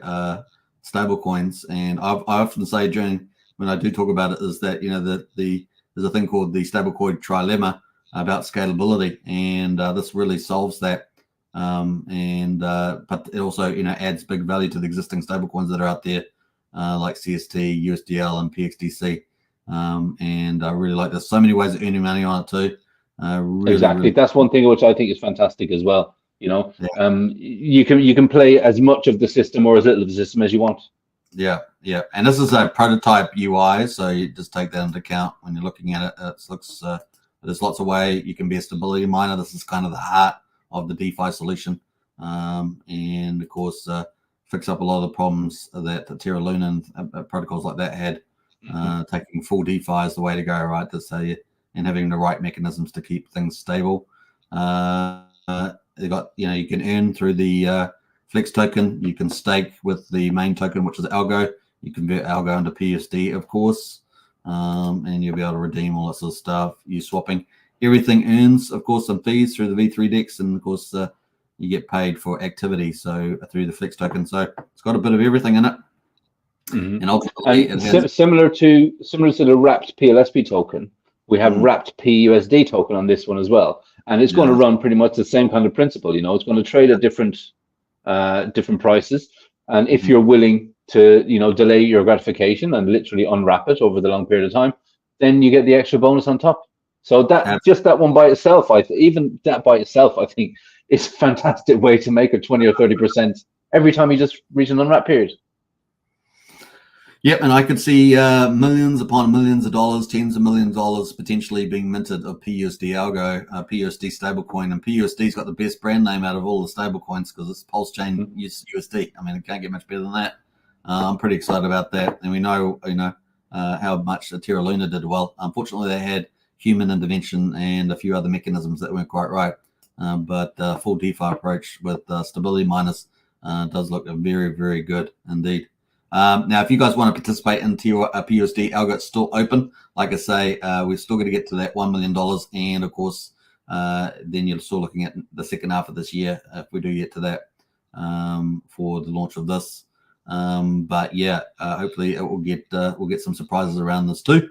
stable coins. And I often say when I do talk about it is that, there's a thing called the stablecoin trilemma about scalability. And this really solves that. But it also, adds big value to the existing stablecoins that are out there, like CST, USDL, and PXDC. And I really like there's so many ways of earning money on it too. Exactly. That's one thing which I think is fantastic as well. Yeah. You can play as much of the system or as little of the system as you want. Yeah. And this is a prototype UI, so you just take that into account when you're looking at it. There's lots of ways you can be a stability miner. This is kind of the heart of the DeFi solution, and of course fix up a lot of the problems that Terra Luna and protocols like that had. Taking full DeFi is the way to go, right? To say, and having the right mechanisms to keep things stable. They got, you can earn through the Flex token. You can stake with the main token, which is Algo. You convert Algo into PUSD, of course, and you'll be able to redeem all that sort of stuff. You swapping. Everything earns, of course, some fees through the V3 DEX, and of course, you get paid for activity. So through the Flex token. So it's got a bit of everything in it. And ultimately, similar to the wrapped PLSP token, we have wrapped PUSD token on this one as well, and it's going to run pretty much the same kind of principle. It's going to trade at different prices, and if you're willing to delay your gratification and literally unwrap it over the long period of time, then you get the extra bonus on top. So just that one by itself, I think is a fantastic way to make a 20 or 30% every time you just reach an unwrap period. Yep, and I could see millions upon millions of dollars, tens of millions of dollars potentially being minted of PUSD Algo, PUSD stablecoin, and PUSD's got the best brand name out of all the stablecoins because it's Pulsechain USD. I mean, it can't get much better than that. I'm pretty excited about that, and we know, how much Terra Luna did well. Unfortunately, they had human intervention and a few other mechanisms that weren't quite right. But full DeFi approach with stability miners does look very, very good indeed. Now, if you guys want to participate into your PUSD Algo, it's still open. Like I say, we're still going to get to that $1 million. And of course, then you're still looking at the second half of this year if we do get to that for the launch of this. But yeah, hopefully it will we'll get some surprises around this too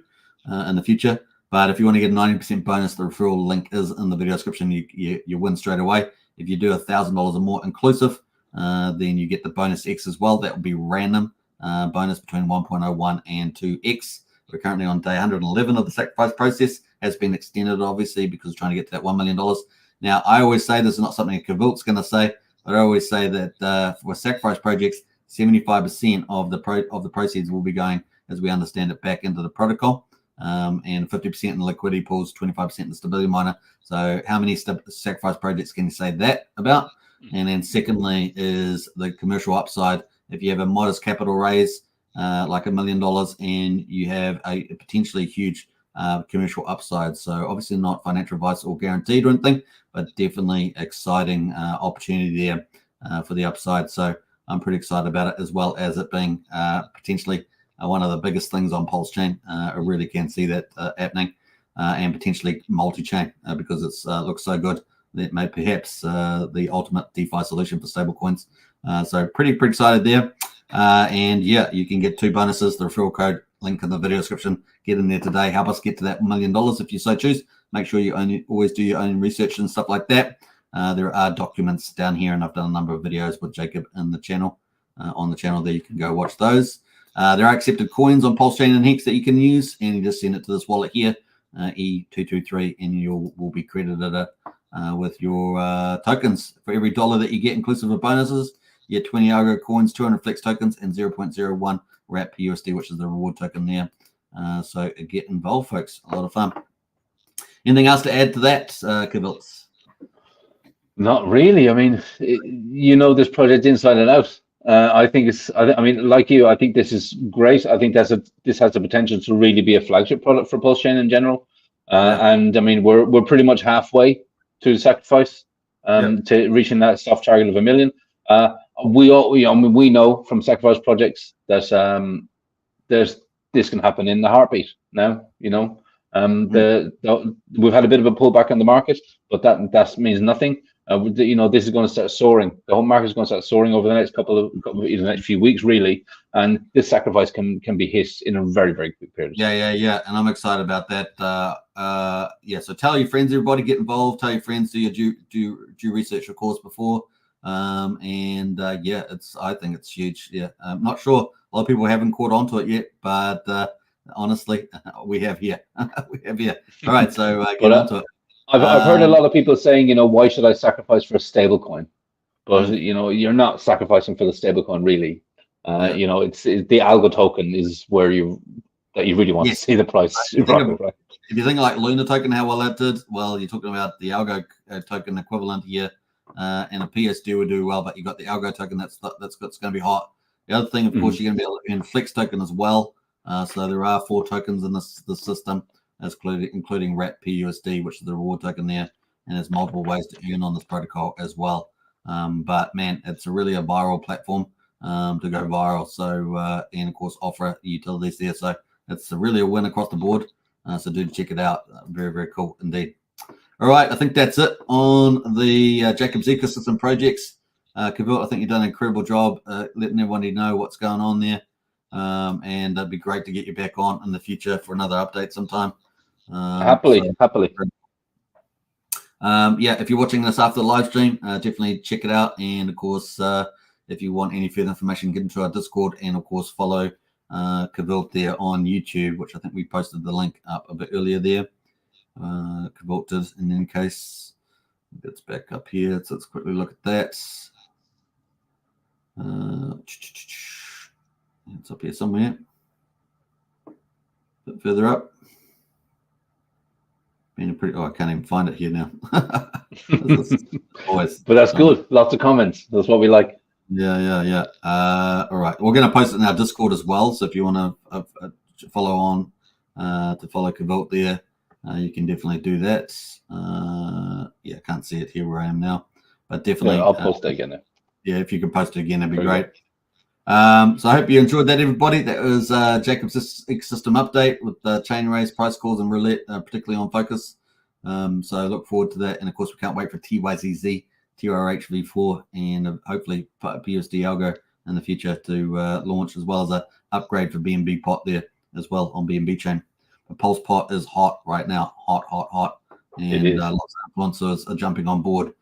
in the future. But if you want to get a 90% bonus, the referral link is in the video description. You win straight away. If you do $1,000 or more inclusive, then you get the bonus X as well. That will be random. Bonus between 1.01 and 2x. We're currently on day 111 of the sacrifice process. Has been extended, obviously, because we're trying to get to that $1 million. Now, I always say this is not something Kvlt's going to say, but I always say that for sacrifice projects, 75% of the proceeds will be going, as we understand it, back into the protocol, and 50% in the liquidity pools, 25% in the stability miner. So, how many sacrifice projects can you say that about? And then, secondly, is the commercial upside. If you have a modest capital raise, like $1 million, and you have a potentially huge commercial upside. So obviously not financial advice or guaranteed or anything, but definitely exciting opportunity there for the upside. So I'm pretty excited about it, as well as it being potentially one of the biggest things on Pulsechain. I really can see that happening, and potentially multi-chain because it looks so good. That may perhaps the ultimate DeFi solution for stablecoins. So pretty excited there. And yeah, you can get 2 bonuses. The referral code link in the video description. Get in there today. Help us get to that $1 million if you so choose. Make sure you always do your own research and stuff like that. There are documents down here, and I've done a number of videos with Jacob in the channel. On the channel there, you can go watch those. There are accepted coins on Pulsechain and Hex that you can use, and you just send it to this wallet here, E223, and you will be credited with your tokens. For every $1 that you get, inclusive of bonuses, you get 20 Algo coins, 200 Flex tokens, and 0.01 wrap PUSD, which is the reward token there. So get involved, folks. A lot of fun. Anything else to add to that, KvltDeFi? Not really. I mean, this project inside and out. I think I mean, like you, I think this is great. I think this has the potential to really be a flagship product for Pulsechain in general. And I mean, we're pretty much halfway to the sacrifice to reaching that soft target of $1 million. We know from sacrifice projects that this can happen in the heartbeat now. We've had a bit of a pullback on the market, but that means nothing. This is going to start soaring. The whole market is going to start soaring over the next the next few weeks, really. And this sacrifice can be hit in a very, very quick period. Yeah. And I'm excited about that. So tell your friends, everybody, get involved. Tell your friends, do your due research, of course, before. I think it's huge. Yeah, I'm not sure. A lot of people haven't caught on to it yet, but honestly, we have here. We have here. All right, so get onto it. I've heard a lot of people saying, why should I sacrifice for a stable coin? But you're not sacrificing for the stable coin, really. It's the algo token is where you really want to see the price. If you think like Luna token, how well that did, well, you're talking about the algo token equivalent here, and a PSD would do well, but you got the algo token that's going to be hot. The other thing, of course, you're going to be able to earn Flex token as well. So there are 4 tokens in this system, including RAT PUSD, which is the reward token there, and there's multiple ways to earn on this protocol as well. But man, it's really a viral platform to go viral. So and of course offer utilities there. So it's really a win across the board. So do check it out. Very, very cool indeed. All right, I think that's it on the Jacob's ecosystem projects. Kvilt, I think you've done an incredible job letting everybody know what's going on there. And it'd be great to get you back on in the future for another update sometime. Happily. If you're watching this after the live stream, definitely check it out. And of course, if you want any further information, get into our Discord, and of course follow Kvilt there on YouTube, which I think we posted the link up a bit earlier there. Kvilt did, in any case. It's back up here, so let's quickly look at that. It's up here somewhere. A bit further up. I can't even find it here now. Always. But that's good. Lots of comments. That's what we like. Yeah. All right. We're going to post it in our Discord as well. So if you want to follow on to follow Kvilt there, you can definitely do that. I can't see it here where I am now, but definitely. I'll post it again. Yeah, if you could post it again, that'd be great. So I hope you enjoyed that, everybody. That was Jacob's ecosystem update with the chain raise, price calls, and roulette, particularly on focus. So I look forward to that. And of course, we can't wait for TYZZ, TRH v4, and hopefully PUSD Algo in the future to launch, as well as an upgrade for BNB pot there as well on BNB chain. The Pulsepot is hot right now, hot. And lots of influencers are jumping on board.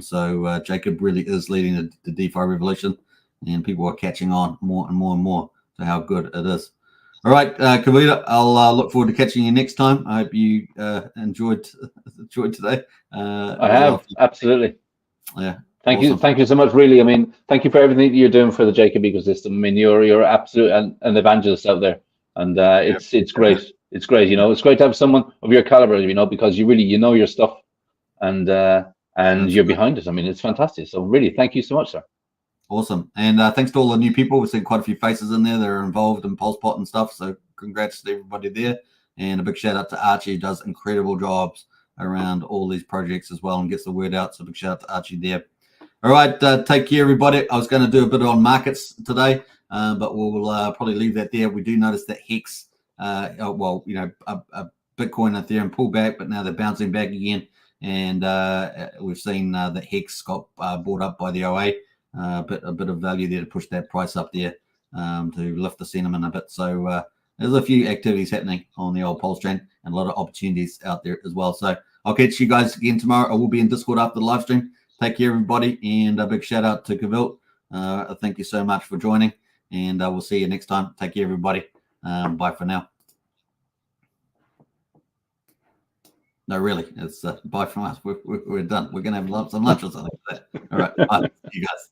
So Jacob really is leading the DeFi revolution, and people are catching on more and more to how good it is. All right, Kavita, I'll look forward to catching you next time. I hope you enjoyed today. I have, absolutely. Yeah. Thank you so much. Really, I mean, thank you for everything that you're doing for the Jacob ecosystem. I mean, you're absolute an evangelist out there, and it's great. It's great. It's great to have someone of your caliber. Because you really know your stuff, and you're behind it. I mean, it's fantastic. So really, thank you so much, sir. Awesome. And thanks to all the new people. We've seen quite a few faces in there that are involved in Pulsepot and stuff. So congrats to everybody there. And a big shout out to Archie, who does incredible jobs around all these projects as well and gets the word out. So big shout out to Archie there. All right. Take care, everybody. I was going to do a bit on markets today, but we'll probably leave that there. We do notice that Hex, a Bitcoin and Ethereum pull back, but now they're bouncing back again. And we've seen that Hex got bought up by the OA. A bit of value there to push that price up there to lift the sentiment a bit. So there's a few activities happening on the old Pulsechain and a lot of opportunities out there as well. So I'll catch you guys again tomorrow. I will be in Discord after the live stream. Take care, everybody, and a big shout out to Kvilt. Thank you so much for joining, and we'll see you next time. Take care, everybody. Bye for now. No, really, it's bye from us. We're done. We're going to have some lunch or something like that. All right, bye. See you guys.